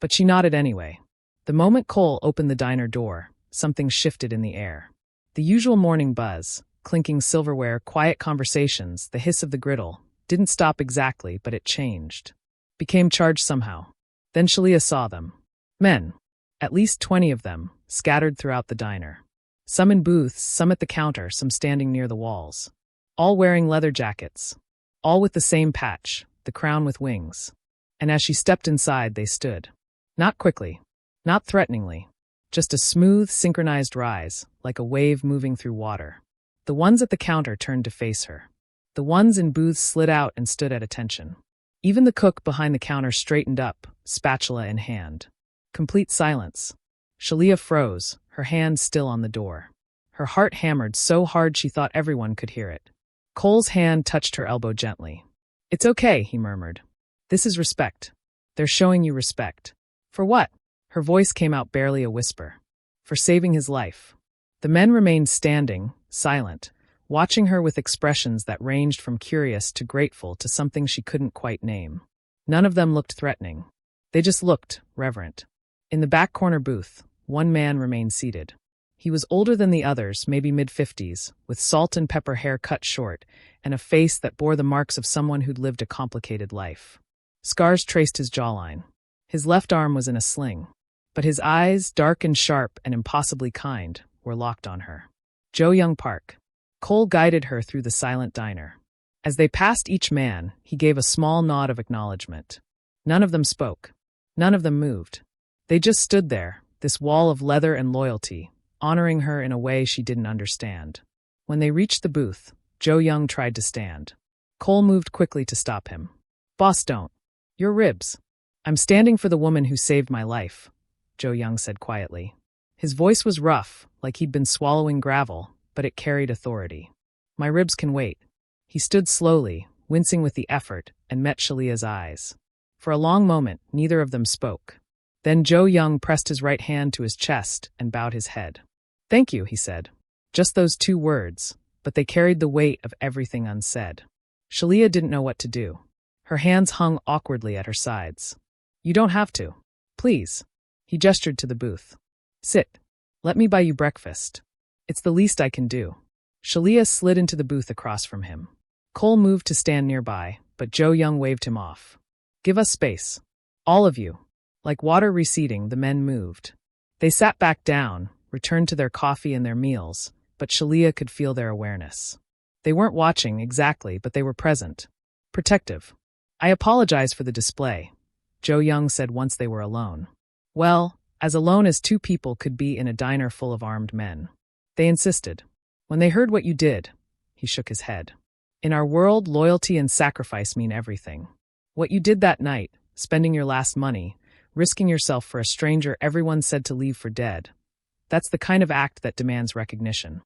But she nodded anyway. The moment Cole opened the diner door, something shifted in the air. The usual morning buzz, clinking silverware, quiet conversations, the hiss of the griddle, didn't stop exactly, but it changed. Became charged somehow. Then Shalia saw them. Men. At least 20 of them, scattered throughout the diner. Some in booths, some at the counter, some standing near the walls. All wearing leather jackets. All with the same patch, the crown with wings. And as she stepped inside, they stood. Not quickly. Not threateningly. Just a smooth, synchronized rise, like a wave moving through water. The ones at the counter turned to face her. The ones in booths slid out and stood at attention. Even the cook behind the counter straightened up, spatula in hand. Complete silence. Shalia froze, her hand still on the door. Her heart hammered so hard she thought everyone could hear it. Cole's hand touched her elbow gently. It's okay, he murmured. This is respect. They're showing you respect. For what? Her voice came out barely a whisper. For saving his life. The men remained standing, silent, watching her with expressions that ranged from curious to grateful to something she couldn't quite name. None of them looked threatening. They just looked reverent. In the back corner booth, one man remained seated. He was older than the others, maybe mid-50s, with salt and pepper hair cut short, and a face that bore the marks of someone who'd lived a complicated life. Scars traced his jawline. His left arm was in a sling. But his eyes, dark and sharp and impossibly kind, were locked on her. Jo-Young Park. Cole guided her through the silent diner. As they passed each man, he gave a small nod of acknowledgement. None of them spoke. None of them moved. They just stood there, this wall of leather and loyalty, honoring her in a way she didn't understand. When they reached the booth, Jo-Young tried to stand. Cole moved quickly to stop him. "Boss, don't. Your ribs. I'm standing for the woman who saved my life," Jo-Young said quietly. His voice was rough, like he'd been swallowing gravel, but it carried authority. "My ribs can wait." He stood slowly, wincing with the effort, and met Shalia's eyes. For a long moment, neither of them spoke. Then Jo-Young pressed his right hand to his chest and bowed his head. "Thank you," he said. Just those 2 words, but they carried the weight of everything unsaid. Shalia didn't know what to do. Her hands hung awkwardly at her sides. "You don't have to. Please." He gestured to the booth. "Sit. Let me buy you breakfast. It's the least I can do." Shalia slid into the booth across from him. Cole moved to stand nearby, but Jo-Young waved him off. "Give us space. All of you." Like water receding, the men moved. They sat back down, returned to their coffee and their meals, but Shalia could feel their awareness. They weren't watching exactly, but they were present. Protective. "I apologize for the display," Jo-Young said once they were alone. Well, as alone as 2 people could be in a diner full of armed men. They insisted. "When they heard what you did," he shook his head. "In our world, loyalty and sacrifice mean everything. What you did that night, spending your last money, risking yourself for a stranger everyone said to leave for dead, that's the kind of act that demands recognition."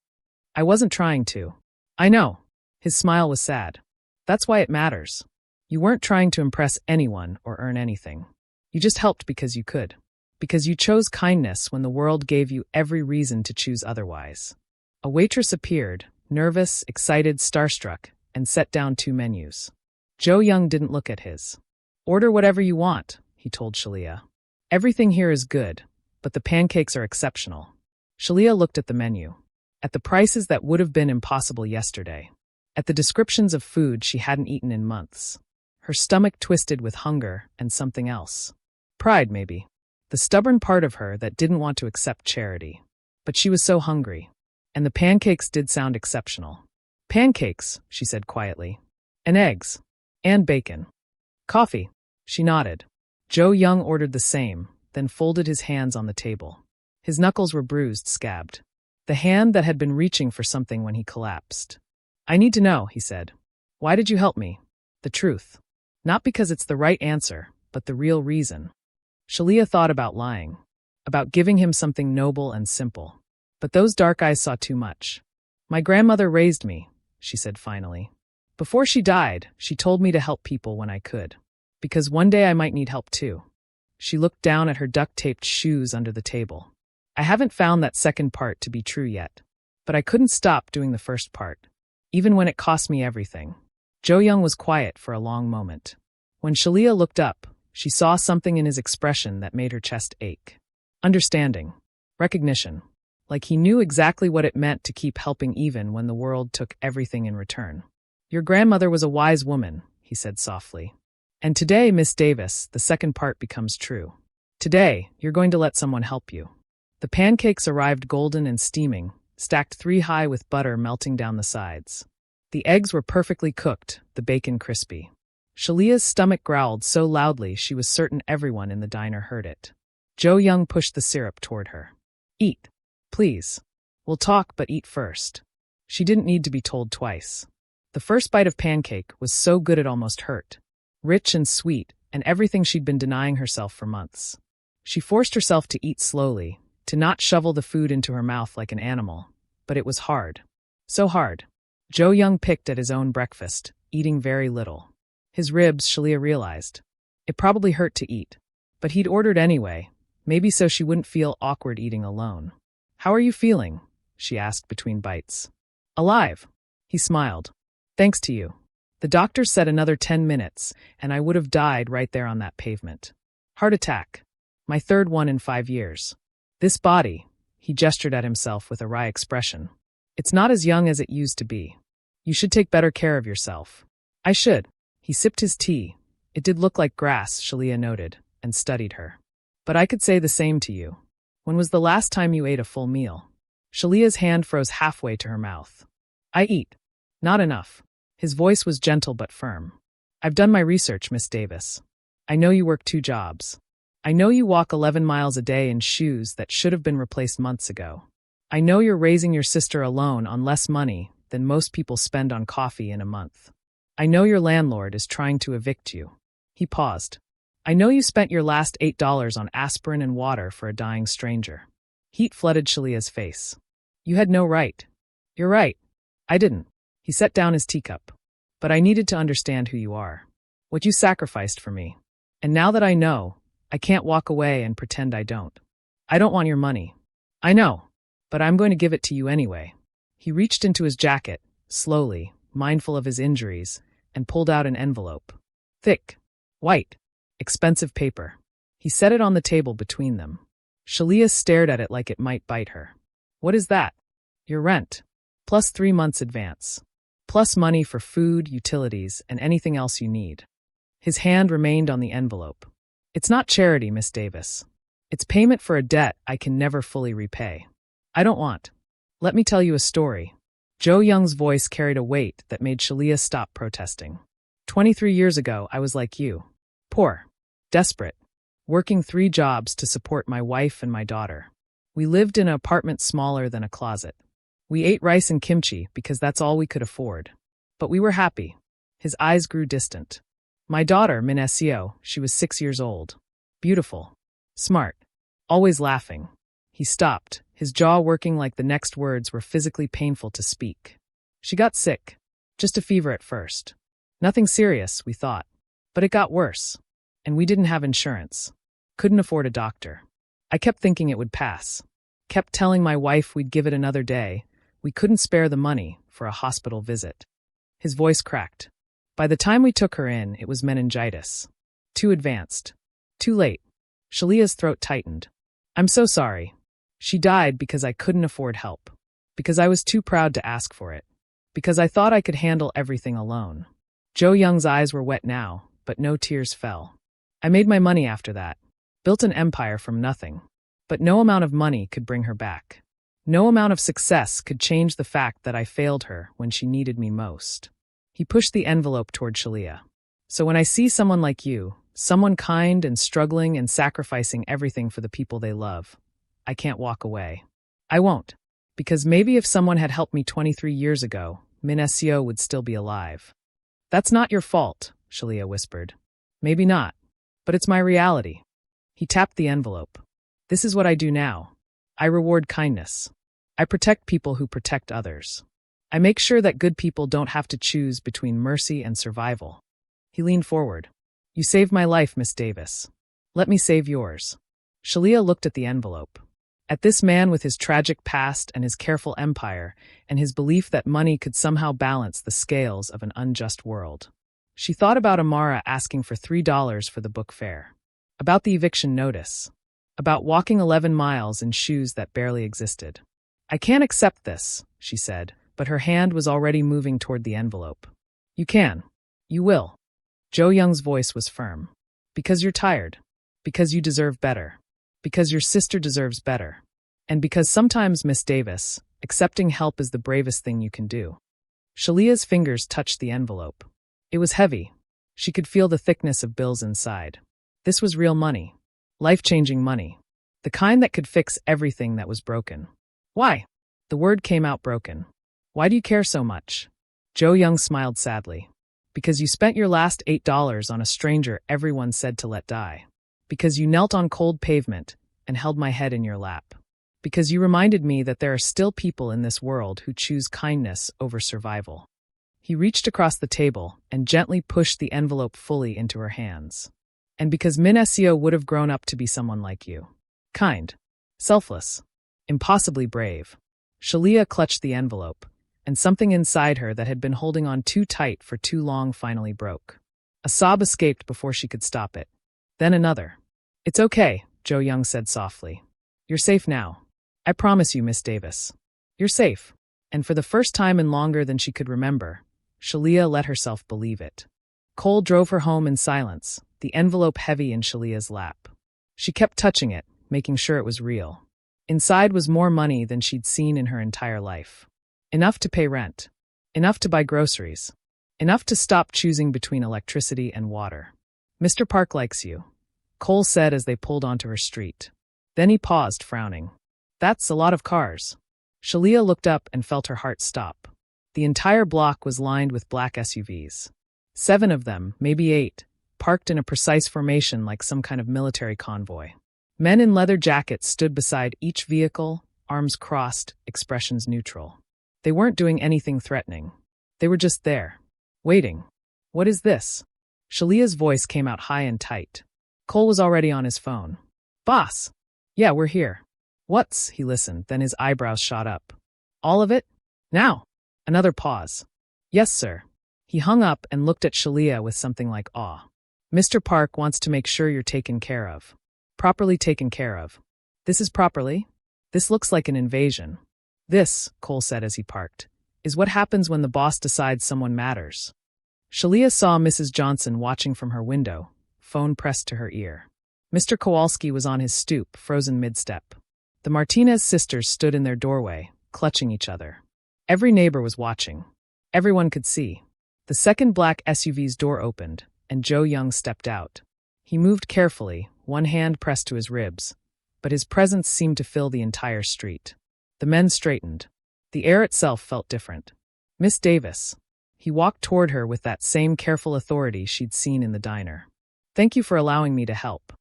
"I wasn't trying to." "I know." His smile was sad. "That's why it matters. You weren't trying to impress anyone or earn anything. You just helped because you could. Because you chose kindness when the world gave you every reason to choose otherwise." A waitress appeared, nervous, excited, starstruck, and set down 2 menus. Jo-Young didn't look at his. "Order whatever you want," he told Shalia. "Everything here is good, but the pancakes are exceptional." Shalia looked at the menu. At the prices that would have been impossible yesterday. At the descriptions of food she hadn't eaten in months. Her stomach twisted with hunger and something else. Pride, maybe. The stubborn part of her that didn't want to accept charity. But she was so hungry. And the pancakes did sound exceptional. "Pancakes," she said quietly. "And eggs. And bacon. Coffee." She nodded. Jo-Young ordered the same, then folded his hands on the table. His knuckles were bruised, scabbed. The hand that had been reaching for something when he collapsed. "I need to know," he said. "Why did you help me? The truth. Not because it's the right answer, but the real reason." Shalia thought about lying. About giving him something noble and simple. But those dark eyes saw too much. "My grandmother raised me," she said finally. "Before she died, she told me to help people when I could. Because one day I might need help too." She looked down at her duct-taped shoes under the table. "I haven't found that second part to be true yet. But I couldn't stop doing the first part. Even when it cost me everything." Jo-Young was quiet for a long moment. When Shalia looked up, she saw something in his expression that made her chest ache. Understanding. Recognition. Like he knew exactly what it meant to keep helping even when the world took everything in return. "Your grandmother was a wise woman," he said softly. "And today, Miss Davis, the second part becomes true. Today, you're going to let someone help you." The pancakes arrived golden and steaming, stacked 3 high with butter melting down the sides. The eggs were perfectly cooked, the bacon crispy. Shalia's stomach growled so loudly she was certain everyone in the diner heard it. Jo-Young pushed the syrup toward her. "Eat. Please. We'll talk, but eat first." She didn't need to be told twice. The first bite of pancake was so good it almost hurt. Rich and sweet, and everything she'd been denying herself for months. She forced herself to eat slowly, to not shovel the food into her mouth like an animal. But it was hard. So hard. Jo-Young picked at his own breakfast, eating very little. His ribs, Shalia realized. It probably hurt to eat. But he'd ordered anyway, Maybe so she wouldn't feel awkward eating alone. "How are you feeling?" she asked between bites. "Alive." He smiled. "Thanks to you. The doctor said another 10 minutes, and I would have died right there on that pavement. Heart attack. My third one in 5 years. This body," he gestured at himself with a wry expression, "it's not as young as it used to be. You should take better care of yourself." "I should." He sipped his tea. "It did look like grass," Shalia noted, and studied her. "But I could say the same to you. When was the last time you ate a full meal?" Shalia's hand froze halfway to her mouth. "I eat. Not enough." His voice was gentle but firm. "I've done my research, Miss Davis. I know you work 2 jobs. I know you walk 11 miles a day in shoes that should have been replaced months ago. I know you're raising your sister alone on less money than most people spend on coffee in a month. I know your landlord is trying to evict you." He paused. "I know you spent your last $8 on aspirin and water for a dying stranger." Heat flooded Shalia's face. "You had no right." "You're right. I didn't." He set down his teacup. "But I needed to understand who you are. What you sacrificed for me. And now that I know, I can't walk away and pretend I don't. I don't want your money. I know. But I'm going to give it to you anyway." He reached into his jacket, slowly, mindful of his injuries, and pulled out an envelope. Thick, white, expensive paper. He set it on the table between them. Shalia stared at it like it might bite her. "What is that?" "Your rent. Plus 3 months advance. Plus money for food, utilities, and anything else you need." His hand remained on the envelope. "It's not charity, Miss Davis. It's payment for a debt I can never fully repay. I don't want. Let me tell you a story." Joe Young's voice carried a weight that made Shalia stop protesting. 23 years ago, I was like you. Poor. Desperate. Working 3 jobs to support my wife and my daughter. We lived in an apartment smaller than a closet. We ate rice and kimchi because that's all we could afford. But we were happy. His eyes grew distant. My daughter, Minesio, she was 6 years old. Beautiful. Smart. Always laughing. He stopped, his jaw working like the next words were physically painful to speak. She got sick. Just a fever at first. Nothing serious, we thought. But it got worse. And we didn't have insurance. Couldn't afford a doctor. I kept thinking it would pass. Kept telling my wife we'd give it another day. We couldn't spare the money for a hospital visit. His voice cracked. By the time we took her in, it was meningitis. Too advanced. Too late. Shalia's throat tightened. "I'm so sorry. She died because I couldn't afford help. Because I was too proud to ask for it. Because I thought I could handle everything alone." Joe Young's eyes were wet now, but no tears fell. "I made my money after that. Built an empire from nothing. But no amount of money could bring her back. No amount of success could change the fact that I failed her when she needed me most." He pushed the envelope toward Shalia. "So when I see someone like you, someone kind and struggling and sacrificing everything for the people they love, I can't walk away. I won't. Because maybe if someone had helped me 23 years ago, Minesio would still be alive." "That's not your fault," Shalia whispered. "Maybe not. But it's my reality." He tapped the envelope. "This is what I do now. I reward kindness. I protect people who protect others. I make sure that good people don't have to choose between mercy and survival." He leaned forward. "You saved my life, Miss Davis. Let me save yours." Shalia looked at the envelope. At this man with his tragic past and his careful empire, and his belief that money could somehow balance the scales of an unjust world. She thought about Amara asking for $3 for the book fair. About the eviction notice. About walking 11 miles in shoes that barely existed. "I can't accept this," she said, but her hand was already moving toward the envelope. "You can. You will." Joe Young's voice was firm. "Because you're tired. Because you deserve better. Because your sister deserves better. And because sometimes, Miss Davis, accepting help is the bravest thing you can do." Shalia's fingers touched the envelope. It was heavy. She could feel the thickness of bills inside. This was real money. Life-changing money. The kind that could fix everything that was broken. "Why?" The word came out broken. "Why do you care so much?" Joe Young smiled sadly. "Because you spent your last $8 on a stranger everyone said to let die. Because you knelt on cold pavement and held my head in your lap. Because you reminded me that there are still people in this world who choose kindness over survival." He reached across the table and gently pushed the envelope fully into her hands. "And because Minesio would have grown up to be someone like you." Kind. Selfless. Impossibly brave. Shalia clutched the envelope, and something inside her that had been holding on too tight for too long finally broke. A sob escaped before she could stop it. Then another. "It's okay," Joe Young said softly. "You're safe now. I promise you, Miss Davis. You're safe." And for the first time in longer than she could remember, Shalia let herself believe it. Cole drove her home in silence, the envelope heavy in Shalia's lap. She kept touching it, making sure it was real. Inside was more money than she'd seen in her entire life. Enough to pay rent. Enough to buy groceries. Enough to stop choosing between electricity and water. "Mr. Park likes you," Cole said as they pulled onto her street. Then he paused, frowning. "That's a lot of cars." Shalia looked up and felt her heart stop. The entire block was lined with black SUVs. 7 of them, maybe 8, parked in a precise formation like some kind of military convoy. Men in leather jackets stood beside each vehicle, arms crossed, expressions neutral. They weren't doing anything threatening. They were just there. Waiting. "What is this?" Shalia's voice came out high and tight. Cole was already on his phone. "Boss." "Yeah, we're here." "What's?" He listened, then his eyebrows shot up. "All of it? Now?" Another pause. "Yes, sir." He hung up and looked at Shalia with something like awe. "Mr. Park wants to make sure you're taken care of. Properly taken care of." "This is properly? This looks like an invasion." "This," Cole said as he parked, "is what happens when the boss decides someone matters." Shalia saw Mrs. Johnson watching from her window, phone pressed to her ear. Mr. Kowalski was on his stoop, frozen mid-step. The Martinez sisters stood in their doorway, clutching each other. Every neighbor was watching. Everyone could see. The second black SUV's door opened, and Joe Young stepped out. He moved carefully, one hand pressed to his ribs, but his presence seemed to fill the entire street. The men straightened. The air itself felt different. "Miss Davis." He walked toward her with that same careful authority she'd seen in the diner. "Thank you for allowing me to help."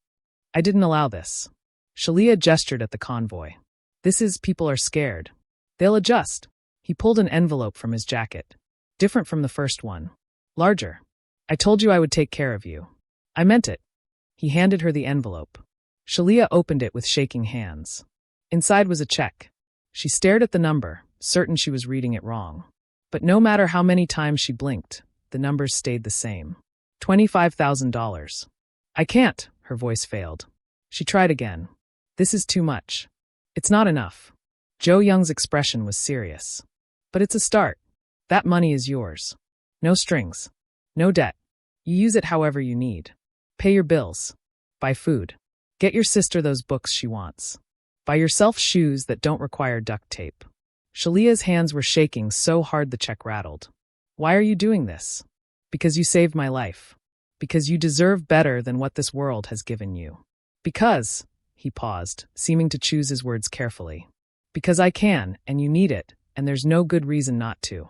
"I didn't allow this." Shalia gestured at the convoy. "This is people are scared. They'll adjust." He pulled an envelope from his jacket. Different from the first one. Larger. "I told you I would take care of you. I meant it." He handed her the envelope. Shalia opened it with shaking hands. Inside was a check. She stared at the number, certain she was reading it wrong. But no matter how many times she blinked, the numbers stayed the same. $25,000. "I can't," her voice failed. She tried again. "This is too much. It's not enough." Joe Young's expression was serious. "But it's a start. That money is yours. No strings. No debt. You use it however you need. Pay your bills. Buy food. Get your sister those books she wants. Buy yourself shoes that don't require duct tape." Shalia's hands were shaking so hard the check rattled. "Why are you doing this?" "Because you saved my life. Because you deserve better than what this world has given you. Because," he paused, seeming to choose his words carefully, "because I can, and you need it, and there's no good reason not to."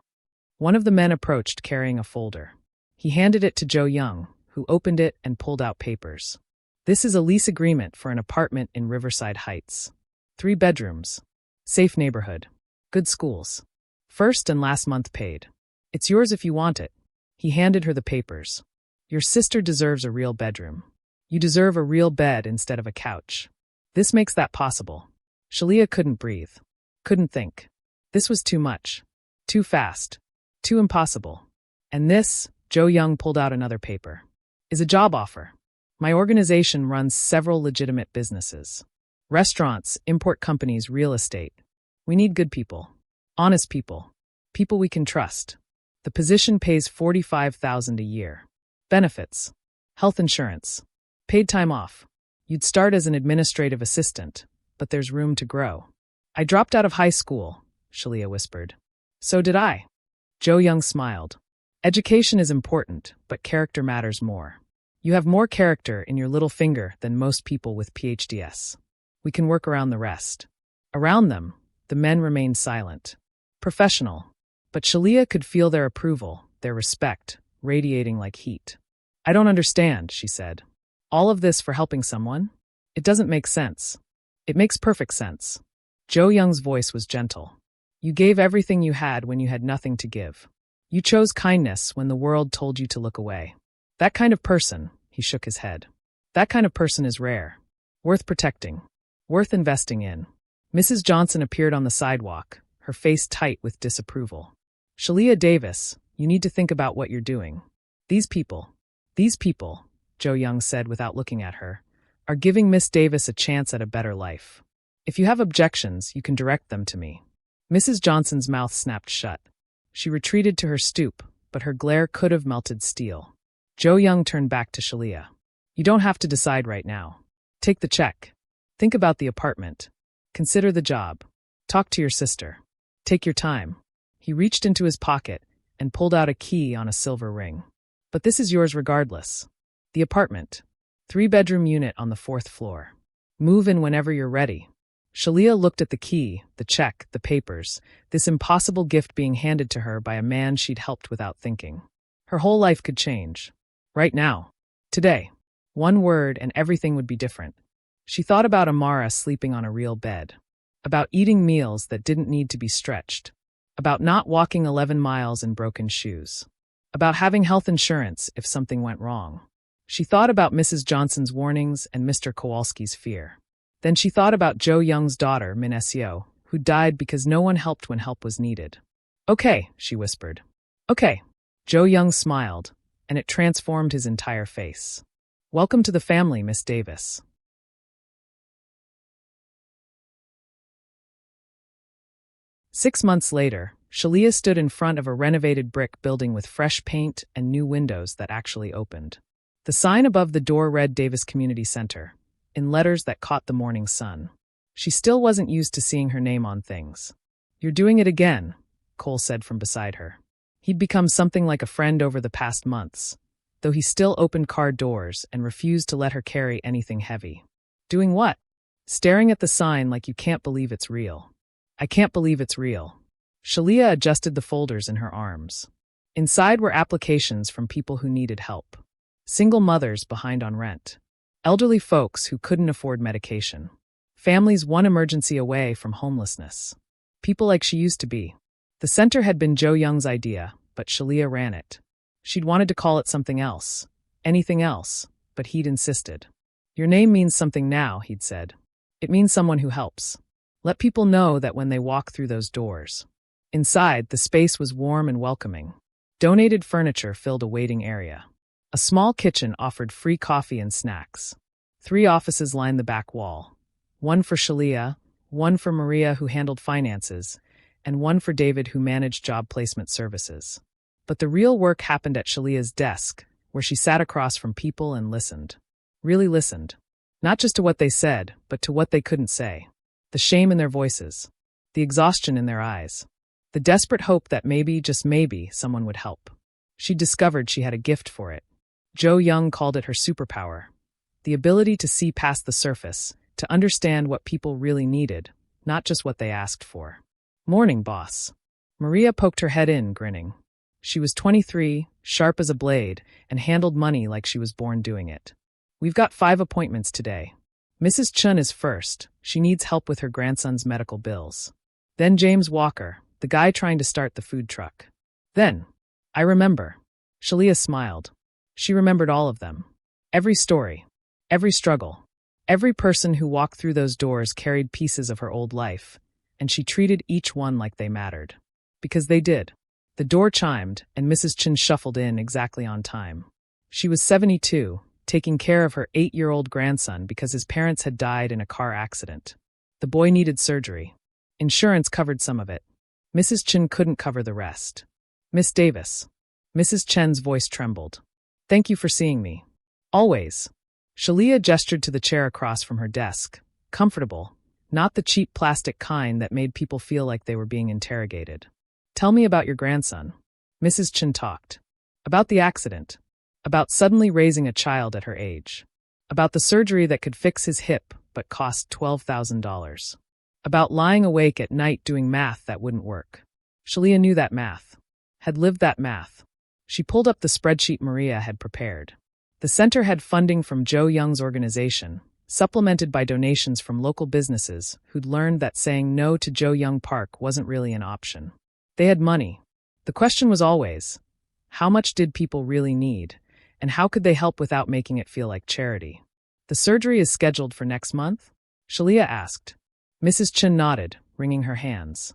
One of the men approached carrying a folder. He handed it to Joe Young, who opened it and pulled out papers. "This is a lease agreement for an apartment in Riverside Heights. 3 bedrooms. Safe neighborhood. Good schools. First and last month paid. It's yours if you want it." He handed her the papers. "Your sister deserves a real bedroom. You deserve a real bed instead of a couch. This makes that possible." Shalia couldn't breathe. Couldn't think. This was too much. Too fast. Too impossible. "And this," Joe Young pulled out another paper, "is a job offer. My organization runs several legitimate businesses. Restaurants, import companies, real estate. We need good people. Honest people. People we can trust. The position pays $45,000 a year. Benefits. Health insurance. Paid time off. You'd start as an administrative assistant, but there's room to grow." "I dropped out of high school," Shalia whispered. "So did I." Joe Young smiled. "Education is important, but character matters more. You have more character in your little finger than most people with PhDs. We can work around the rest." Around them, the men remained silent. Professional. But Shalia could feel their approval, their respect, radiating like heat. "I don't understand," she said. "All of this for helping someone? It doesn't make sense." "It makes perfect sense." Joe Young's voice was gentle. "You gave everything you had when you had nothing to give. You chose kindness when the world told you to look away. That kind of person," he shook his head, "that kind of person is rare. Worth protecting. Worth investing in. Mrs. Johnson appeared on the sidewalk, her face tight with disapproval. Shalia Davis, you need to think about what you're doing. These people, Joe Young said without looking at her, are giving Miss Davis a chance at a better life. If you have objections, you can direct them to me. Mrs. Johnson's mouth snapped shut. She retreated to her stoop, but her glare could have melted steel. Joe Young turned back to Shalia. You don't have to decide right now. Take the check. Think about the apartment. Consider the job. Talk to your sister. Take your time. He reached into his pocket and pulled out a key on a silver ring. But this is yours regardless. The apartment. 3-bedroom unit on the 4th floor. Move in whenever you're ready. Shalia looked at the key, the check, the papers, this impossible gift being handed to her by a man she'd helped without thinking. Her whole life could change. Right now. Today. One word and everything would be different. She thought about Amara sleeping on a real bed. About eating meals that didn't need to be stretched. About not walking 11 miles in broken shoes. About having health insurance if something went wrong. She thought about Mrs. Johnson's warnings and Mr. Kowalski's fear. Then she thought about Joe Young's daughter, Minesio, who died because no one helped when help was needed. Okay, she whispered. Okay. Joe Young smiled, and it transformed his entire face. Welcome to the family, Miss Davis. Six months later, Shalia stood in front of a renovated brick building with fresh paint and new windows that actually opened. The sign above the door read Davis Community Center, in letters that caught the morning sun. She still wasn't used to seeing her name on things. You're doing it again, Cole said from beside her. He'd become something like a friend over the past months, though he still opened car doors and refused to let her carry anything heavy. Doing what? Staring at the sign like you can't believe it's real. I can't believe it's real. Shalia adjusted the folders in her arms. Inside were applications from people who needed help. Single mothers behind on rent. Elderly folks who couldn't afford medication. Families one emergency away from homelessness. People like she used to be. The center had been Joe Young's idea, but Shalia ran it. She'd wanted to call it something else. Anything else, but he'd insisted. Your name means something now, he'd said. It means someone who helps. Let people know that when they walk through those doors. Inside, the space was warm and welcoming. Donated furniture filled a waiting area. A small kitchen offered free coffee and snacks. 3 offices lined the back wall. One for Shalia, one for Maria who handled finances, and one for David who managed job placement services. But the real work happened at Shalia's desk, where she sat across from people and listened. Really listened. Not just to what they said, but to what they couldn't say. The shame in their voices. The exhaustion in their eyes. The desperate hope that maybe, just maybe, someone would help. She discovered she had a gift for it. Joe Young called it her superpower. The ability to see past the surface, to understand what people really needed, not just what they asked for. Morning, boss. Maria poked her head in, grinning. She was 23, sharp as a blade, and handled money like she was born doing it. We've got 5 appointments today. Mrs. Chun is first. She needs help with her grandson's medical bills. Then James Walker, the guy trying to start the food truck. Then, I remember. Shalia smiled. She remembered all of them. Every story. Every struggle. Every person who walked through those doors carried pieces of her old life, and she treated each one like they mattered. Because they did. The door chimed, and Mrs. Chun shuffled in exactly on time. She was 72, taking care of her 8-year-old grandson because his parents had died in a car accident. The boy needed surgery. Insurance covered some of it. Mrs. Chun couldn't cover the rest. Miss Davis. Mrs. Chen's voice trembled. Thank you for seeing me. Always. Shalia gestured to the chair across from her desk. Comfortable. Not the cheap plastic kind that made people feel like they were being interrogated. Tell me about your grandson. Mrs. Chun talked. About the accident. About suddenly raising a child at her age. About the surgery that could fix his hip but cost $12,000. About lying awake at night doing math that wouldn't work. Shalia knew that math. Had lived that math. She pulled up the spreadsheet Maria had prepared. The center had funding from Joe Young's organization, supplemented by donations from local businesses who'd learned that saying no to Joe Young Park wasn't really an option. They had money. The question was always, how much did people really need? And how could they help without making it feel like charity? The surgery is scheduled for next month? Shalia asked. Mrs. Chen nodded, wringing her hands.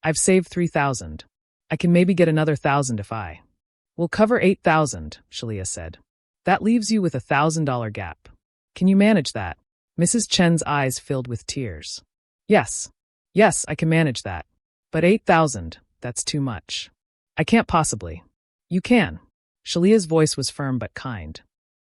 I've saved 3,000. I can maybe get another 1,000 if I. We'll cover 8,000, Shalia said. That leaves you with $1,000 gap. Can you manage that? Mrs. Chen's eyes filled with tears. Yes. Yes, I can manage that. But 8,000, that's too much. I can't possibly. You can. Shalia's voice was firm but kind.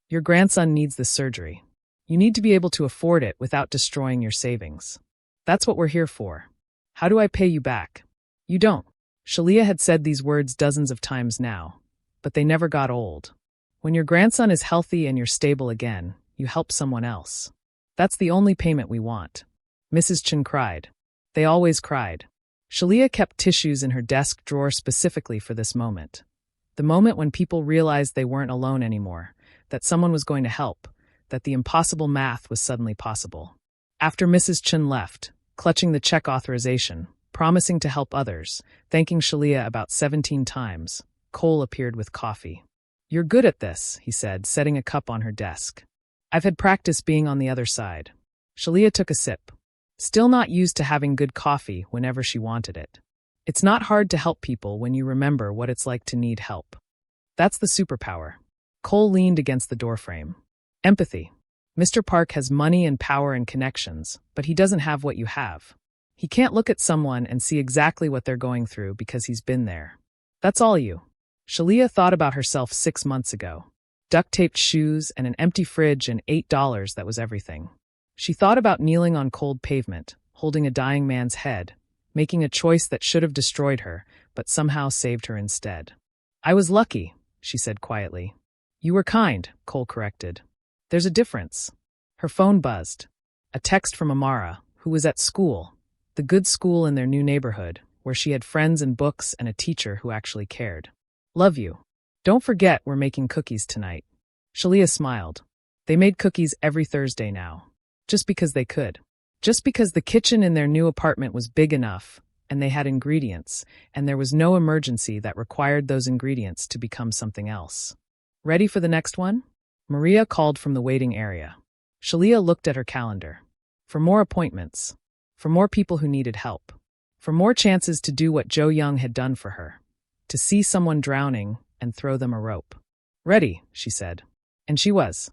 Your grandson needs this surgery. You need to be able to afford it without destroying your savings. That's what we're here for. How do I pay you back? You don't. Shalia had said these words dozens of times now, but they never got old. When your grandson is healthy and you're stable again, you help someone else. That's the only payment we want. Mrs. Chen cried. They always cried. Shalia kept tissues in her desk drawer specifically for this moment. The moment when people realized they weren't alone anymore, that someone was going to help, that the impossible math was suddenly possible. After Mrs. Chen left, clutching the check authorization, promising to help others, thanking Shalia about 17 times, Cole appeared with coffee. You're good at this, he said, setting a cup on her desk. I've had practice being on the other side. Shalia took a sip. Still not used to having good coffee whenever she wanted it. It's not hard to help people when you remember what it's like to need help. That's the superpower. Cole leaned against the doorframe. Empathy. Mr. Park has money and power and connections, but he doesn't have what you have. He can't look at someone and see exactly what they're going through because he's been there. That's all you. Shalia thought about herself 6 months ago. Duct-taped shoes and an empty fridge and $8, that was everything. She thought about kneeling on cold pavement, holding a dying man's head, making a choice that should have destroyed her, but somehow saved her instead. I was lucky, she said quietly. You were kind, Cole corrected. There's a difference. Her phone buzzed. A text from Amara, who was at school, the good school in their new neighborhood, where she had friends and books and a teacher who actually cared. Love you. Don't forget we're making cookies tonight. Shalia smiled. They made cookies every Thursday now. Just because they could. Just because the kitchen in their new apartment was big enough, and they had ingredients, and there was no emergency that required those ingredients to become something else. Ready for the next one? Maria called from the waiting area. Shalia looked at her calendar. For more appointments. For more people who needed help. For more chances to do what Joe Young had done for her. To see someone drowning and throw them a rope. Ready, she said. And she was.